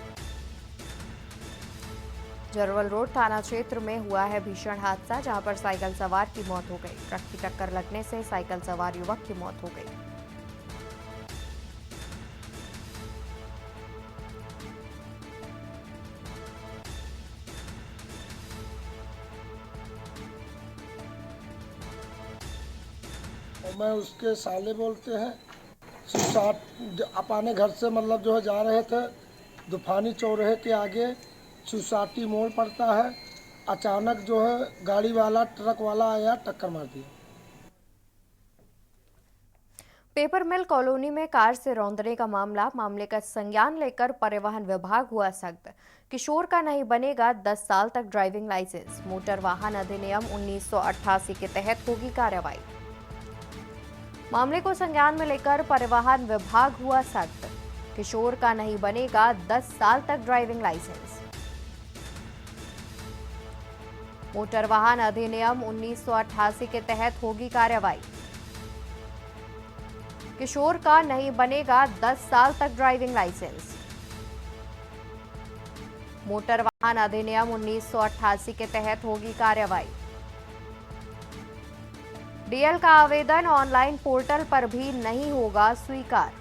जरवल रोड थाना क्षेत्र में हुआ है भीषण हादसा, जहां पर साइकिल सवार की मौत हो गई। ट्रक की टक्कर लगने से साइकिल सवार युवक की मौत हो गई। मैं उसके साले बोलते हैं, सुसाट अपने घर से मतलब जो है जा रहे थे, दुफानी चौराहे के आगे सुसाटी मोड़ पड़ता है। अचानक जो है गाड़ी वाला ट्रक वाला आया, टक्कर मार दी। पेपर मिल कॉलोनी में कार से रौंदने का मामले का संज्ञान लेकर परिवहन विभाग हुआ सख्त। किशोर का नहीं बनेगा 10 साल तक ड्राइविंग लाइसेंस। मोटर वाहन अधिनियम 1988 के तहत होगी कार्रवाई। मामले को संज्ञान में लेकर परिवहन विभाग हुआ सख्त। किशोर का नहीं बनेगा 10 साल तक ड्राइविंग लाइसेंस। मोटर वाहन अधिनियम 1988 के तहत होगी कार्रवाई। किशोर का नहीं बनेगा 10 साल तक ड्राइविंग लाइसेंस। मोटर वाहन अधिनियम 1988 के तहत होगी कार्रवाई। डीएल का आवेदन ऑनलाइन पोर्टल पर भी नहीं होगा स्वीकार।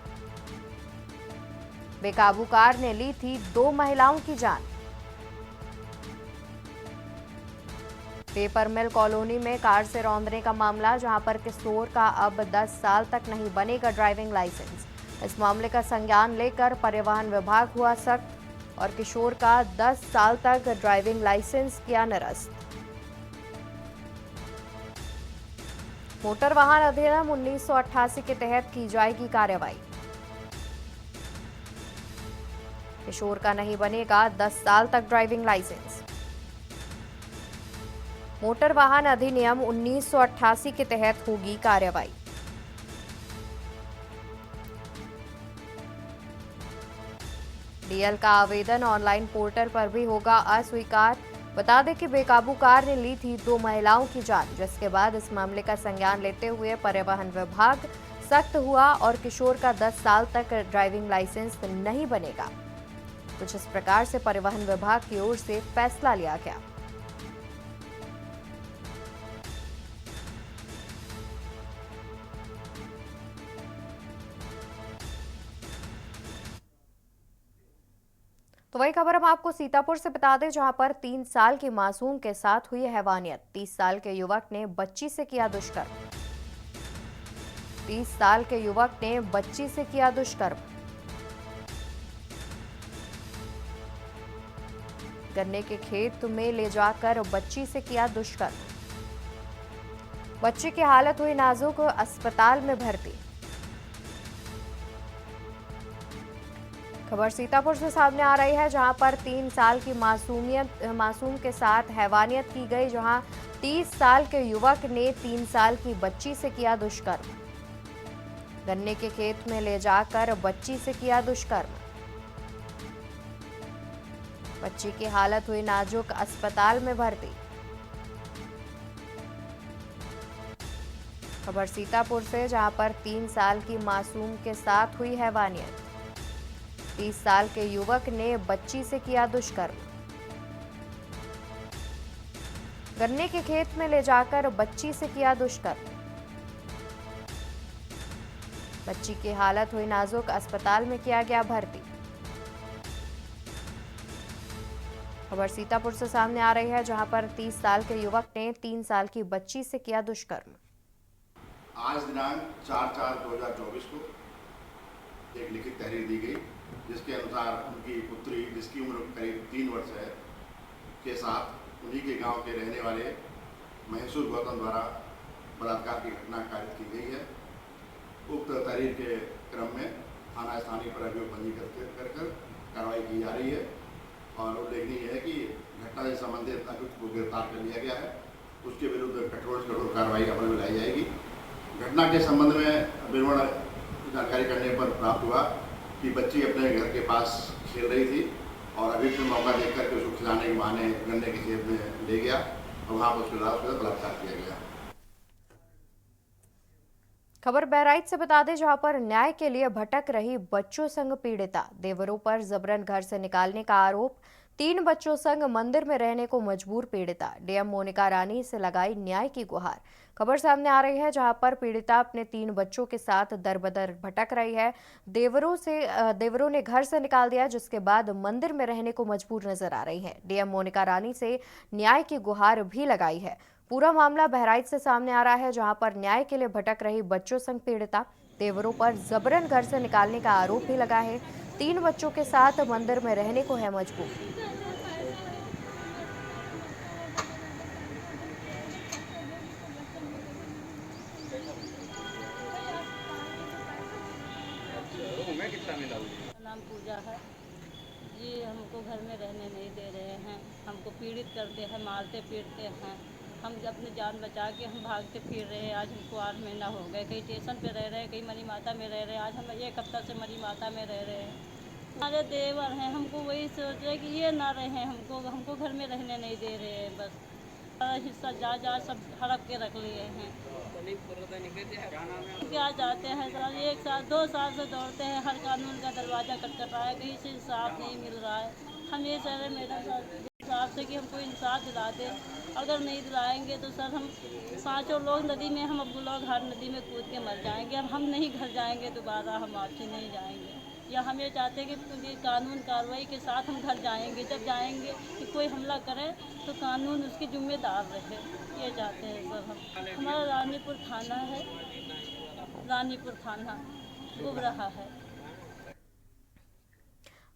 बेकाबू कार ने ली थी 2 महिलाओं की जान। पेपर मिल कॉलोनी में कार से रौंदने का मामला, जहां पर किशोर का अब 10 साल तक नहीं बनेगा ड्राइविंग लाइसेंस। इस मामले का संज्ञान लेकर परिवहन विभाग हुआ सख्त और किशोर का 10 साल तक ड्राइविंग लाइसेंस किया निरस्त। मोटर वाहन अधिनियम 1988 के तहत की जाएगी कार्रवाई। किशोर का नहीं बनेगा 10 साल तक ड्राइविंग लाइसेंस। मोटर वाहन अधिनियम 1988 के तहत होगी कार्रवाई। डीएल का आवेदन ऑनलाइन पोर्टल पर भी होगा अस्वीकार। बता दें कि बेकाबू कार ने ली थी 2 महिलाओं की जान, जिसके बाद इस मामले का संज्ञान लेते हुए परिवहन विभाग सख्त हुआ और किशोर का 10 साल तक ड्राइविंग लाइसेंस नहीं बनेगा। कुछ इस प्रकार से परिवहन विभाग की ओर से फैसला लिया गया। तो वही खबर हम आपको सीतापुर से बता दें, जहां पर 3 साल की मासूम के साथ हुई हैवानियत। 30 साल के युवक ने बच्ची से किया दुष्कर्म। 30 साल के युवक ने बच्ची से किया दुष्कर्म। गन्ने के खेत में ले जाकर बच्ची से किया दुष्कर्म। बच्ची की हालत हुई नाजुक, अस्पताल में भर्ती। खबर सीतापुर से सामने आ रही है, जहां पर 3 साल की मासूम के साथ हैवानियत की गई, जहां 30 साल के युवक ने 3 साल की बच्ची से किया दुष्कर्म। गन्ने के खेत में ले जाकर बच्ची से किया दुष्कर्म। बच्ची की हालत हुई नाजुक, अस्पताल में भर्ती। खबर सीतापुर से, जहां पर 3 साल की मासूम के साथ हुई हैवानियत। 30 साल के युवक ने बच्ची से किया दुष्कर्म। गन्ने के खेत में ले जाकर बच्ची से किया दुष्कर्म। बच्ची की हालत हुई नाजुक, अस्पताल में किया गया भर्ती। खबर सीतापुर से सामने आ रही है, जहां पर 30 साल के युवक ने 3 साल की बच्ची से किया दुष्कर्म। आज दिनांक 4/4/2024 को एक लिखित तहरीर दी गई, जिसके अनुसार उनकी पुत्री, जिसकी उम्र करीब 3 वर्ष है, के साथ उन्हीं के गांव के रहने वाले महसूर गौतम द्वारा बलात्कार की घटना कारित की गई है। उक्त तहरीर के क्रम में थाना स्थानीय पर अभियोग पंजीकृत कर कार्रवाई की जा रही है और उल्लेखनीय है कि घटना से संबंधित अभियुक्त को गिरफ्तार कर लिया गया है। उसके विरुद्ध कठोर से कठोर कार्रवाई अमल में लाई जाएगी। घटना के संबंध में विवरण जानकारी करने पर प्राप्त हुआ कि बच्ची अपने घर के पास खेल रही थी और अभियुक्त ने मौका देखकर के उसको खिलाने के बहाने गन्ने के खेत में ले गया और वहाँ पर उसके साथ बलात्कार किया गया। खबर बहराइच से बता दें, जहां पर न्याय के लिए भटक रही बच्चों संग पीड़िता। देवरों पर जबरन घर से निकालने का आरोप। 3 बच्चों संग मंदिर में रहने को मजबूर पीड़िता। डीएम मोनिका रानी से लगाई न्याय की गुहार। खबर सामने आ रही है, जहां पर पीड़िता अपने 3 बच्चों के साथ दर-बदर भटक रही है। देवरों ने घर से निकाल दिया, जिसके बाद मंदिर में रहने को मजबूर नजर आ रही है। डीएम मोनिका रानी से न्याय की गुहार भी लगाई है। पूरा मामला बहराइच से सामने आ रहा है, जहां पर न्याय के लिए भटक रही बच्चों संग पीड़िता। देवरों पर जबरन घर से निकालने का आरोप भी लगा है। 3 बच्चों के साथ मंदिर में रहने को है मजबूर। नाम पूजा है जी। हमको घर में रहने नहीं दे रहे हैं, हमको पीड़ित करते हैं, मारते पीटते हैं। हम अपनी जान बचा के हम भागते फिर रहे हैं। आज हमको 8 महीना हो गए, कहीं स्टेशन पे रह रहे हैं, कहीं मरी माता में रह रहे हैं। आज हम 1 हफ्ता से मरी माता में रह रहे हैं। हमारे देवर हैं, हमको वही सोच रहे कि ये ना रहे, हमको घर में रहने नहीं दे रहे हैं। बस सारा हिस्सा जा सब हड़प के रख लिए हैं। क्या चाहते हैं सर? 1 साल 2 साल से दौड़ते हैं, हर कानून का दरवाज़ा खटखटा है, कहीं से इंसाफ नहीं मिल रहा है। हम ये कह रहे मैडम साहब से कि हमको इंसाफ दिला दे। अगर नहीं दिलाएंगे तो सर हम 5 लोग नदी में, हम अब्दुल्ला घाट नदी में कूद के मर जाएंगे। अब हम नहीं घर जाएंगे दोबारा, हम आपसे नहीं जाएंगे। या हम ये चाहते हैं कि कानून कार्रवाई के साथ हम घर जाएंगे। जब जाएंगे कि कोई हमला करे तो कानून उसकी जिम्मेदार रहे, ये चाहते हैं सर हम। हमारा रानीपुर थाना है, रानीपुर थाना डूब रहा है।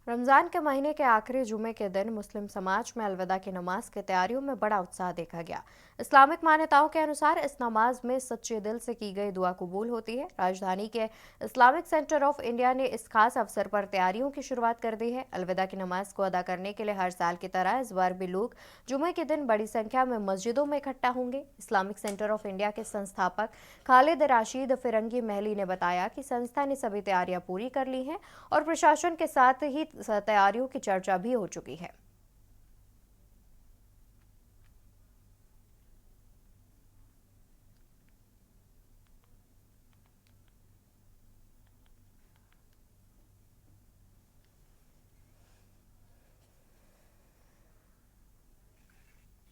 रमजान के महीने के आखिरी जुमे के दिन मुस्लिम समाज में अलविदा की नमाज की तैयारियों में बड़ा उत्साह देखा गया। इस्लामिक मान्यताओं के अनुसार इस नमाज में सच्चे दिल से की गई दुआ कबूल होती है। राजधानी के इस्लामिक सेंटर ऑफ इंडिया ने इस खास अवसर पर तैयारियों की शुरुआत कर दी है। अलविदा की नमाज को अदा करने के लिए हर साल की तरह इस बार भी लोग जुमे के दिन बड़ी संख्या में मस्जिदों में इकट्ठा होंगे। इस्लामिक सेंटर ऑफ इंडिया के संस्थापक खालिद राशिद फिरंगी महली ने बताया कि संस्था ने सभी तैयारियां पूरी कर ली हैं और प्रशासन के साथ ही तैयारियों की चर्चा भी हो चुकी है।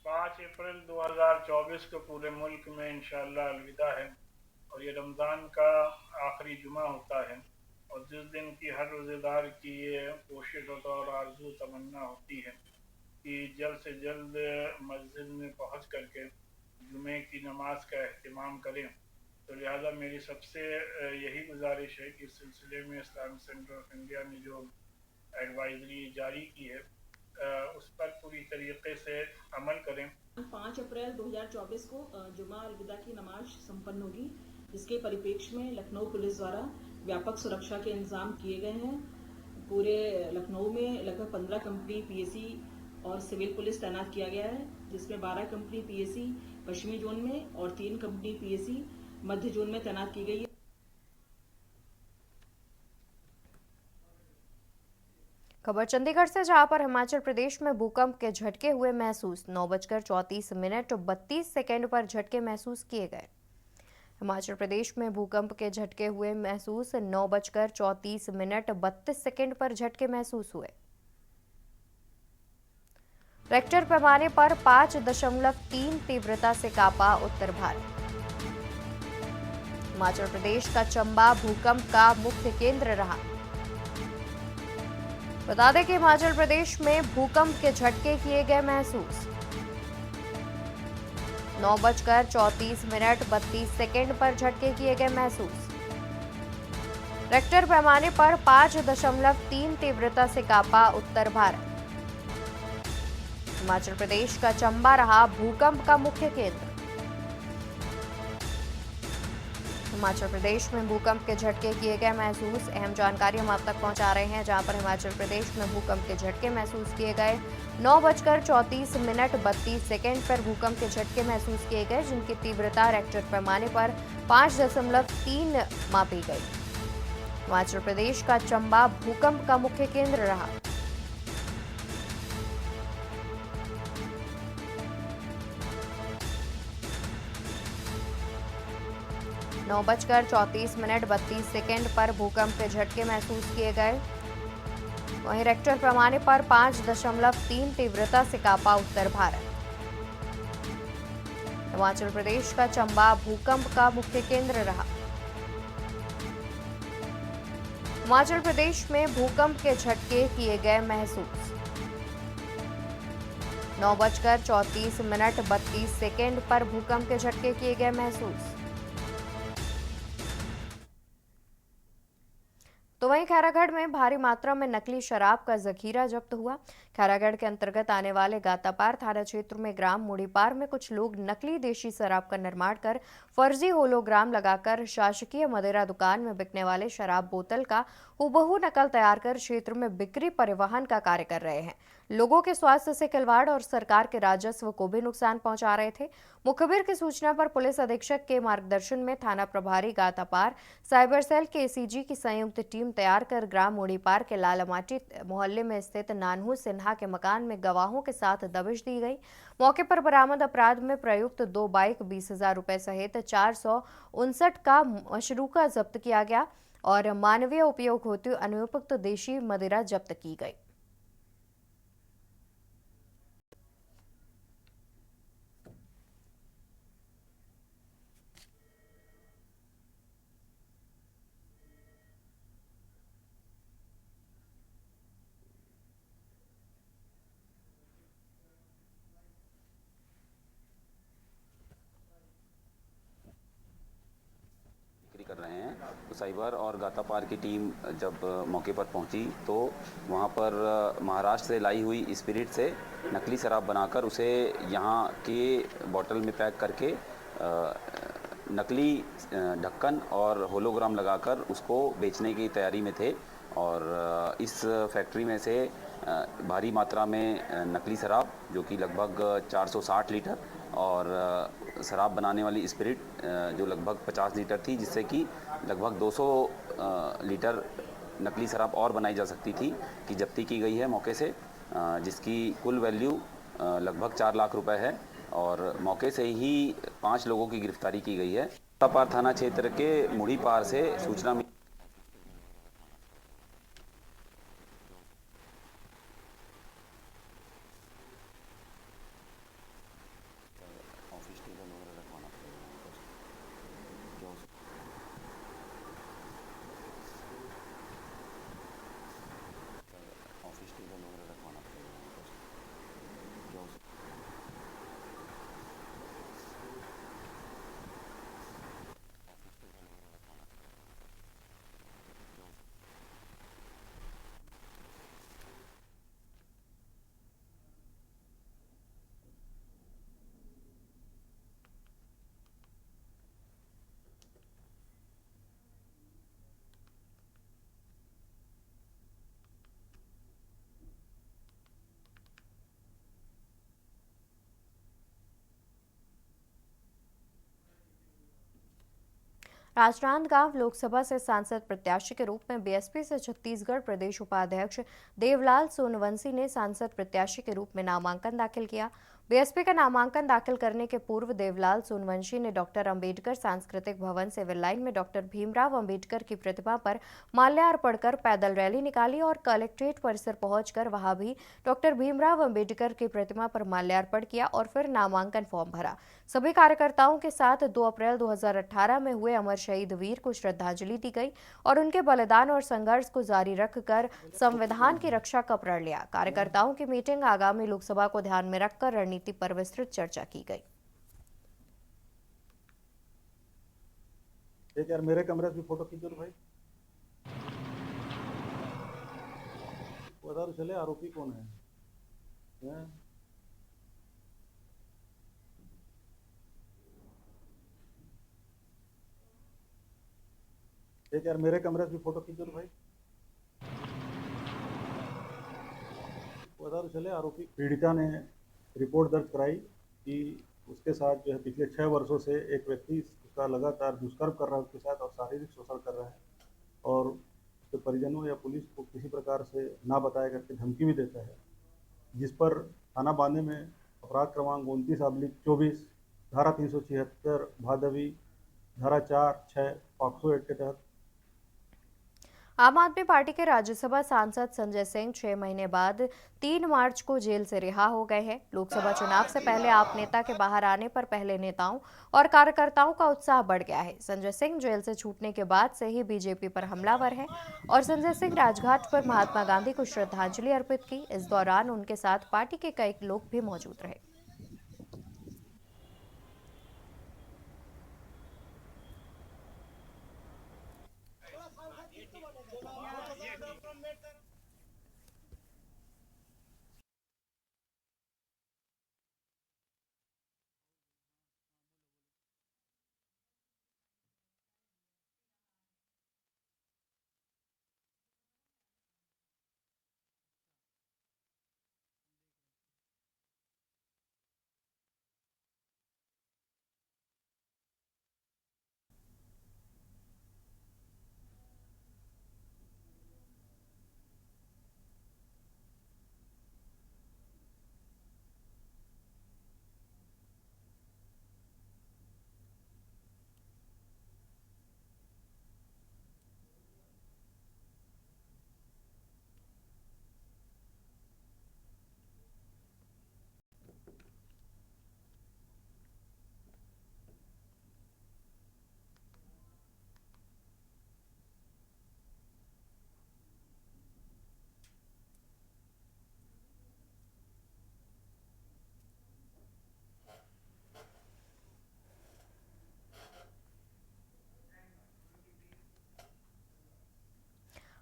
5 अप्रैल 2024 को पूरे मुल्क में इंशाअल्लाह अलविदा है और ये रमज़ान का आखिरी जुमा होता है और जिस दिन की हर रोज़ेदार की ये कोशिश होता है और आरज़ू तमन्ना होती है कि जल्द से जल्द मस्जिद में पहुंच करके जुमे की नमाज का एहतिमाम करें तो लिहाजा मेरी सबसे यही गुजारिश है कि इस सिलसिले में इस्लामिक सेंटर ऑफ इंडिया ने जो एडवाइजरी जारी की है उस पर पूरी तरीके से अमल करें। 5 अप्रैल 2024 को जुमा अलविदा की नमाज संपन्न होगी, जिसके परिप्रेक्ष्य में लखनऊ पुलिस द्वारा व्यापक सुरक्षा के इंतजाम किए गए हैं। पूरे लखनऊ में लगभग 15 कंपनी पीएसी और सिविल पुलिस तैनात किया गया है, जिसमें 12 कंपनी पीएसी पश्चिमी जोन में और 3 कंपनी पीएसी मध्य जोन में तैनात की गई है। खबर चंडीगढ़ से, जहां पर हिमाचल प्रदेश में भूकंप के झटके हुए महसूस। 9:34 पर झटके महसूस किए गए। हिमाचल प्रदेश में भूकंप के झटके हुए महसूस। 9:34 पर झटके महसूस हुए। रेक्टर पैमाने पर 5.3 तीव्रता से कांपा उत्तर भारत। हिमाचल प्रदेश का चंबा भूकंप का मुख्य केंद्र रहा। बता दें कि हिमाचल प्रदेश में भूकंप के झटके किए गए महसूस। 9:34 पर झटके किए गए महसूस। रेक्टर पैमाने पर 5.3 तीव्रता से कांपा उत्तर भारत। हिमाचल प्रदेश का चंबा रहा भूकंप का मुख्य केंद्र। हिमाचल प्रदेश में भूकंप के झटके किए गए महसूस। अहम जानकारी हम आप तक पहुंचा रहे हैं, जहां पर हिमाचल प्रदेश में भूकंप के झटके महसूस किए गए। 9:34 पर भूकंप के झटके महसूस किए गए, जिनकी तीव्रता रेक्टर पैमाने पर 5.3 मापी गई। हिमाचल प्रदेश का चंबा भूकंप का मुख्य केंद्र रहा। नौ 9:34 पर भूकंप के झटके महसूस किए गए। वहीं रेक्टर पैमाने पर 5.3 तीव्रता से कांपा उत्तर भारत। हिमाचल प्रदेश का चंबा भूकंप का मुख्य केंद्र रहा। हिमाचल प्रदेश में भूकंप के झटके किए गए महसूस। 9:34 पर भूकंप के झटके किए गए महसूस। तो वहीं खैरागढ़ में भारी मात्रा में नकली शराब का जखीरा जब्त हुआ। खैरागढ़ के अंतर्गत आने वाले गातापार थाना क्षेत्र में ग्राम मुड़ीपार में कुछ लोग नकली देशी शराब का निर्माण कर फर्जी होलोग्राम लगाकर शासकीय मदिरा दुकान में बिकने वाले शराब बोतल का हूबहू नकल तैयार कर क्षेत्र में बिक्री परिवहन का कार्य कर रहे हैं। लोगों के स्वास्थ्य से खिलवाड़ और सरकार के राजस्व को भी नुकसान पहुंचा रहे थे। मुखबिर की सूचना पर पुलिस अधीक्षक के मार्गदर्शन में थाना प्रभारी गातापार, साइबर सेल के एसीजी की संयुक्त टीम तैयार कर ग्राम मुड़ीपार के लालमाटी मोहल्ले में स्थित नानहू सिन्हा के मकान में गवाहों के साथ दबिश दी गई। मौके पर बरामद अपराध में प्रयुक्त 2 बाइक, 20,000 रुपए सहित 459 का मशरूका जब्त किया गया और मानवीय उपयोग होती अनुपयुक्त देशी मदिरा जब्त की गई। कर रहे हैं तो साइबर और गातापार की टीम जब मौके पर पहुंची तो वहां पर महाराष्ट्र से लाई हुई स्पिरिट से नकली शराब बनाकर उसे यहां के बोतल में पैक करके नकली ढक्कन और होलोग्राम लगाकर उसको बेचने की तैयारी में थे और इस फैक्ट्री में से भारी मात्रा में नकली शराब जो कि लगभग 460 लीटर और शराब बनाने वाली स्पिरिट जो लगभग 50 लीटर थी, जिससे कि लगभग 200 लीटर नकली शराब और बनाई जा सकती थी कि जब्ती की गई है मौके से, जिसकी कुल वैल्यू लगभग 4 लाख रुपए है और मौके से ही 5 लोगों की गिरफ्तारी की गई है। गातापार थाना क्षेत्र के मुड़ीपार से सूचना मिली। राजनांदगांव लोकसभा से सांसद प्रत्याशी के रूप में बीएसपी से छत्तीसगढ़ प्रदेश उपाध्यक्ष देवलाल सोनवंशी ने सांसद प्रत्याशी के रूप में नामांकन दाखिल किया। बीएसपी का नामांकन दाखिल करने के पूर्व देवलाल सोनवंशी ने डॉक्टर अंबेडकर सांस्कृतिक भवन सिविल लाइन में डॉक्टर भीमराव अंबेडकर की प्रतिमा पर माल्यार्पण कर पैदल रैली निकाली और कलेक्ट्रेट परिसर पहुंचकर वहां भी डॉक्टर भीमराव अंबेडकर की प्रतिमा पर माल्यार्पण किया और फिर नामांकन फॉर्म भरा। सभी कार्यकर्ताओं के साथ 2 अप्रैल 2018 में हुए अमर शहीद वीर को श्रद्धांजलि दी गई और उनके बलिदान और संघर्ष को जारी रखकर संविधान की रक्षा का प्रण लिया। कार्यकर्ताओं की मीटिंग आगामी लोकसभा को ध्यान में रखकर रणनीति पर विस्तृत चर्चा की गई। एक यार मेरे कमरे से फोटो खींचो भाई, बता तो चले आरोपी कौन है? एक यार मेरे कमरे से फोटो खींचो भाई, बता तो चले आरोपी। पीड़िता ने रिपोर्ट दर्ज कराई कि उसके साथ जो है पिछले 6 वर्षों से एक व्यक्ति उसका लगातार दुष्कर्म कर रहा है उसके साथ और शारीरिक शोषण कर रहा है और उसके परिजनों या पुलिस को किसी प्रकार से ना बताया करके धमकी भी देता है, जिस पर थाना बांधे में अपराध क्रमांक 29/24 धारा 376 भादवी धारा 4-6 पॉक्सो एक्ट के तहत आम आदमी पार्टी के राज्यसभा सांसद संजय सिंह 6 महीने बाद 3 मार्च को जेल से रिहा हो गए हैं। लोकसभा चुनाव से पहले आप नेता के बाहर आने पर पहले नेताओं और कार्यकर्ताओं का उत्साह बढ़ गया है। संजय सिंह जेल से छूटने के बाद से ही बीजेपी पर हमलावर है और संजय सिंह राजघाट पर महात्मा गांधी को श्रद्धांजलि अर्पित की। इस दौरान उनके साथ पार्टी के कई लोग भी मौजूद रहे।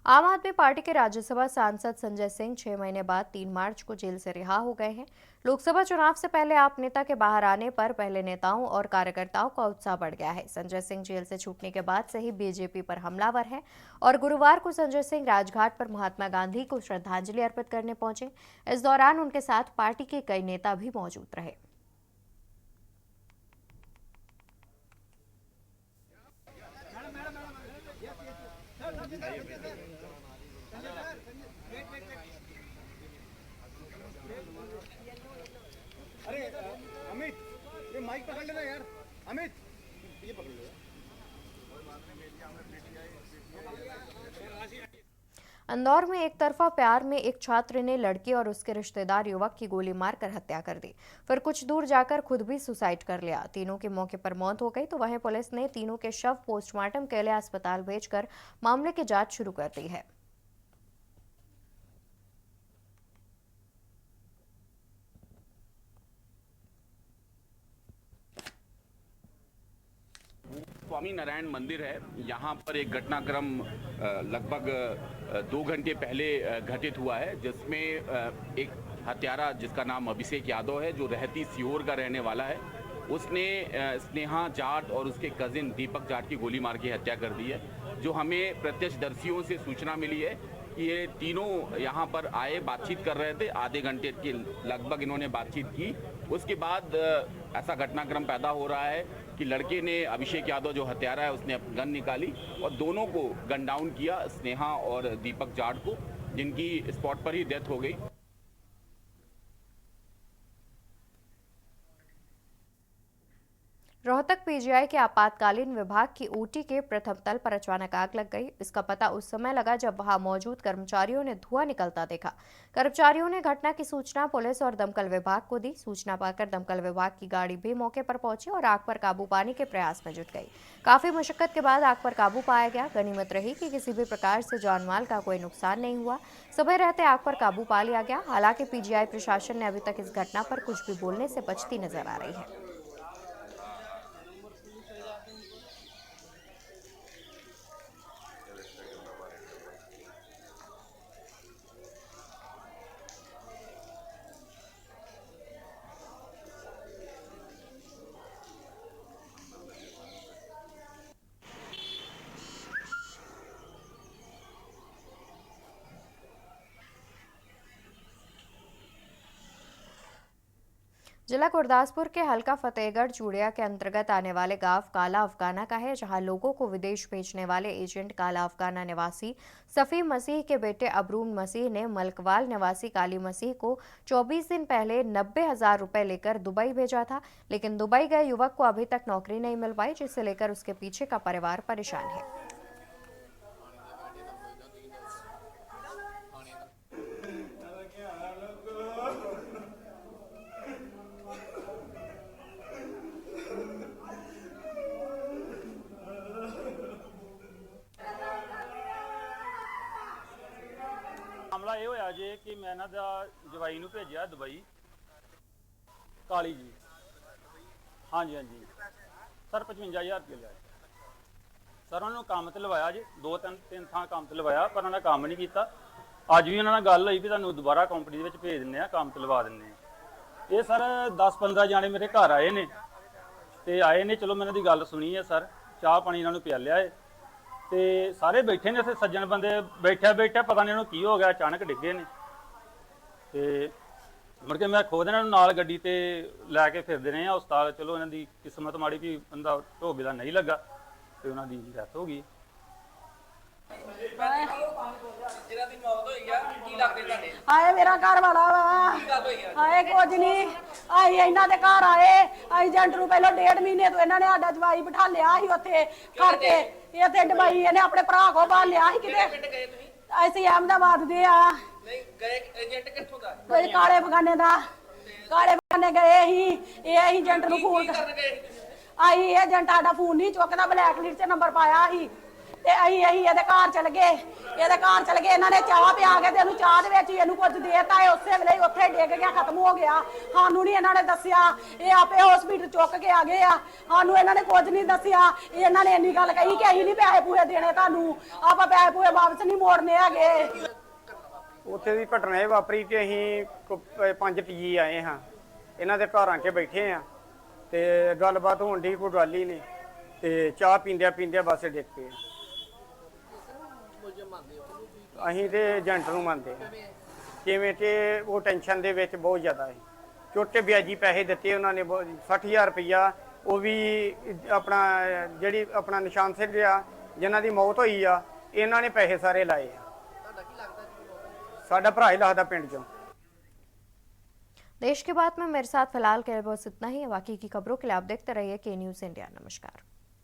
आम आदमी पार्टी के राज्यसभा सांसद संजय सिंह 6 महीने बाद 3 मार्च को जेल से रिहा हो गए हैं। लोकसभा चुनाव से पहले आप नेता के बाहर आने पर पहले नेताओं और कार्यकर्ताओं का उत्साह बढ़ गया है। संजय सिंह जेल से छूटने के बाद से ही बीजेपी पर हमलावर है और गुरुवार को संजय सिंह राजघाट पर महात्मा गांधी को श्रद्धांजलि अर्पित करने पहुंचे। इस दौरान उनके साथ पार्टी के कई नेता भी मौजूद रहे। अरे अमित, ये माइक पकड़ लेना यार। अमित, ये पकड़ लो। इंदौर में एक तरफा प्यार में एक छात्र ने लड़की और उसके रिश्तेदार युवक की गोली मारकर हत्या कर दी, फिर कुछ दूर जाकर खुद भी सुसाइड कर लिया। तीनों की मौके पर मौत हो गई तो वहीं पुलिस ने तीनों के शव पोस्टमार्टम के लिए अस्पताल भेजकर मामले की जांच शुरू कर दी है। स्वामी नारायण मंदिर है, यहाँ पर एक घटनाक्रम लगभग 2 घंटे पहले घटित हुआ है, जिसमें एक हत्यारा जिसका नाम अभिषेक यादव है, जो रहती सीहोर का रहने वाला है, उसने स्नेहा जाट और उसके कजिन दीपक जाट की गोली मार के हत्या कर दी है। जो हमें प्रत्यक्षदर्शियों से सूचना मिली है कि ये तीनों यहाँ पर आए, बातचीत कर रहे थे, आधे घंटे के लगभग इन्होंने बातचीत की। उसके बाद ऐसा घटनाक्रम पैदा हो रहा है कि लड़के ने, अभिषेक यादव जो हत्यारा है, उसने गन निकाली और दोनों को गन डाउन किया, स्नेहा और दीपक जाट को, जिनकी स्पॉट पर ही डेथ हो गई। रोहतक पीजीआई के आपातकालीन विभाग की ओटी के प्रथम तल पर अचानक आग लग गई। इसका पता उस समय लगा जब वहां मौजूद कर्मचारियों ने धुआं निकलता देखा। कर्मचारियों ने घटना की सूचना पुलिस और दमकल विभाग को दी। सूचना पाकर दमकल विभाग की गाड़ी भी मौके पर पहुंची और आग पर काबू पाने के प्रयास में जुट गई। काफी मुशक्कत के बाद आग पर काबू पाया गया। गनीमत रही कि किसी भी प्रकार से जान माल का कोई नुकसान नहीं हुआ। सुबह रहते आग पर काबू पा लिया गया। हालांकि पीजीआई प्रशासन ने अभी तक इस घटना पर कुछ भी बोलने से बचती नजर आ रही है। जिला गुरदासपुर के हल्का फतेहगढ़ चूड़िया के अंतर्गत आने वाले गांव काला अफगाना का है, जहां लोगों को विदेश भेजने वाले एजेंट काला अफगाना निवासी सफ़ी मसीह के बेटे अबरून मसीह ने मलकवाल निवासी काली मसीह को 24 दिन पहले 90,000 रुपए लेकर दुबई भेजा था। लेकिन दुबई गए युवक को अभी तक नौकरी नहीं मिल पाई, जिसे लेकर उसके पीछे का परिवार परेशान है। मामला ये होया जे कि मैं ना जवाई नूं भेजिया दुबई काली जी। हाँ जी सर 55,000 रुपये लिया सर। उन्होंने काम ते लवाया जी, 2-3 थां काम ते लवाया, पर उन्होंने काम नहीं किया। अज भी उन्होंने गल हुई भी तुहानूं दोबारा कंपनी दे विच भेज दिंदे आ, काम ते लवा दिंदे आ। ये सर 10-15 जाने मेरे घर आए ने ते आए ने, चलो मैं इन्हां दी गल सुनी है सर, चाह पानी इन्हां नूं पियालिया है ते सारे बैठे ने। सज्जन बंदे बैठा पता नहीं उन्होंने की हो गया, अचानक डिगे ने ते मुड़ के मैं खुद इन्हां नूं नाल गड्डी ते लैके फिरदे रहे हस्पताल। चलो इन्हां दी किस्मत माड़ी भी बंदा ढोबे दा नहीं लगा ते उन्हां दी डेथ हो गई। हाए मेरा घर वाला वा, हाए कुछ नहीं, आई इन्हां दे घर आए, एजेंट नूं पहलों 1.5 महीने तो इन्हां ने साडा जवाई बिठा लिया ही उत्थे करके, इत्थे दुबई इन्हें अपने भरा को बाल लिया ही किते। ਅਸੀਂ अहमदाबाद दे आ काले बगाने दा, काले बगाने गए ही, एजेंट नूं फोन आई, एजेंट साडा फोन नहीं चुकदा, ब्लैक लिस्ट च नंबर पाया ही ते अहीं घर चल गए। इन्हां ने चाह पिया के ते चाह दे विच इहनूं कुछ देता है, उसे वेले उत्थे डिग गया, खत्म हो गया। सानूं नहीं इन्हां ने दस्सिया, ये आपे हॉस्पिटल चुक के आ गए आ, सानूं इन्हां ने कुछ नहीं दस्सिया। इन्हां ने इन्नी गल कही कि अहीं नहीं पैसे पूरे देने, तुहानूं आपां पैसे पूरे वापस नहीं मोड़ने हैगे। उत्थे दी घटना ये वापरी कि अहीं 5 पीजी आए हाँ, इन्हां दे घर आके बैठे हाँ ते गलबात होण दी, कोई गल ही नहीं ते चाह पींदे बस डिग पे। अहीं ते एजेंट नूं मनदे किवें कि वो टेंशन दे विच बहुत ज़्यादा है। छोटे ब्याजी पैसे दिते उन्होंने 60,000 रुपया, वो भी अपना जिहड़ी अपना निशान सिर आ जिन्हां दी मौत होई आ, इन्हां ने पैसे सारे लाए आ। साडा भरा ही लगदा पिंड चों। देश के बाद में मेरे साथ फिलहाल के लिए बस इतना ही है। बाकी की खबरों के लिए आप देखते रहिए के न्यूज़ इंडिया। नमस्कार।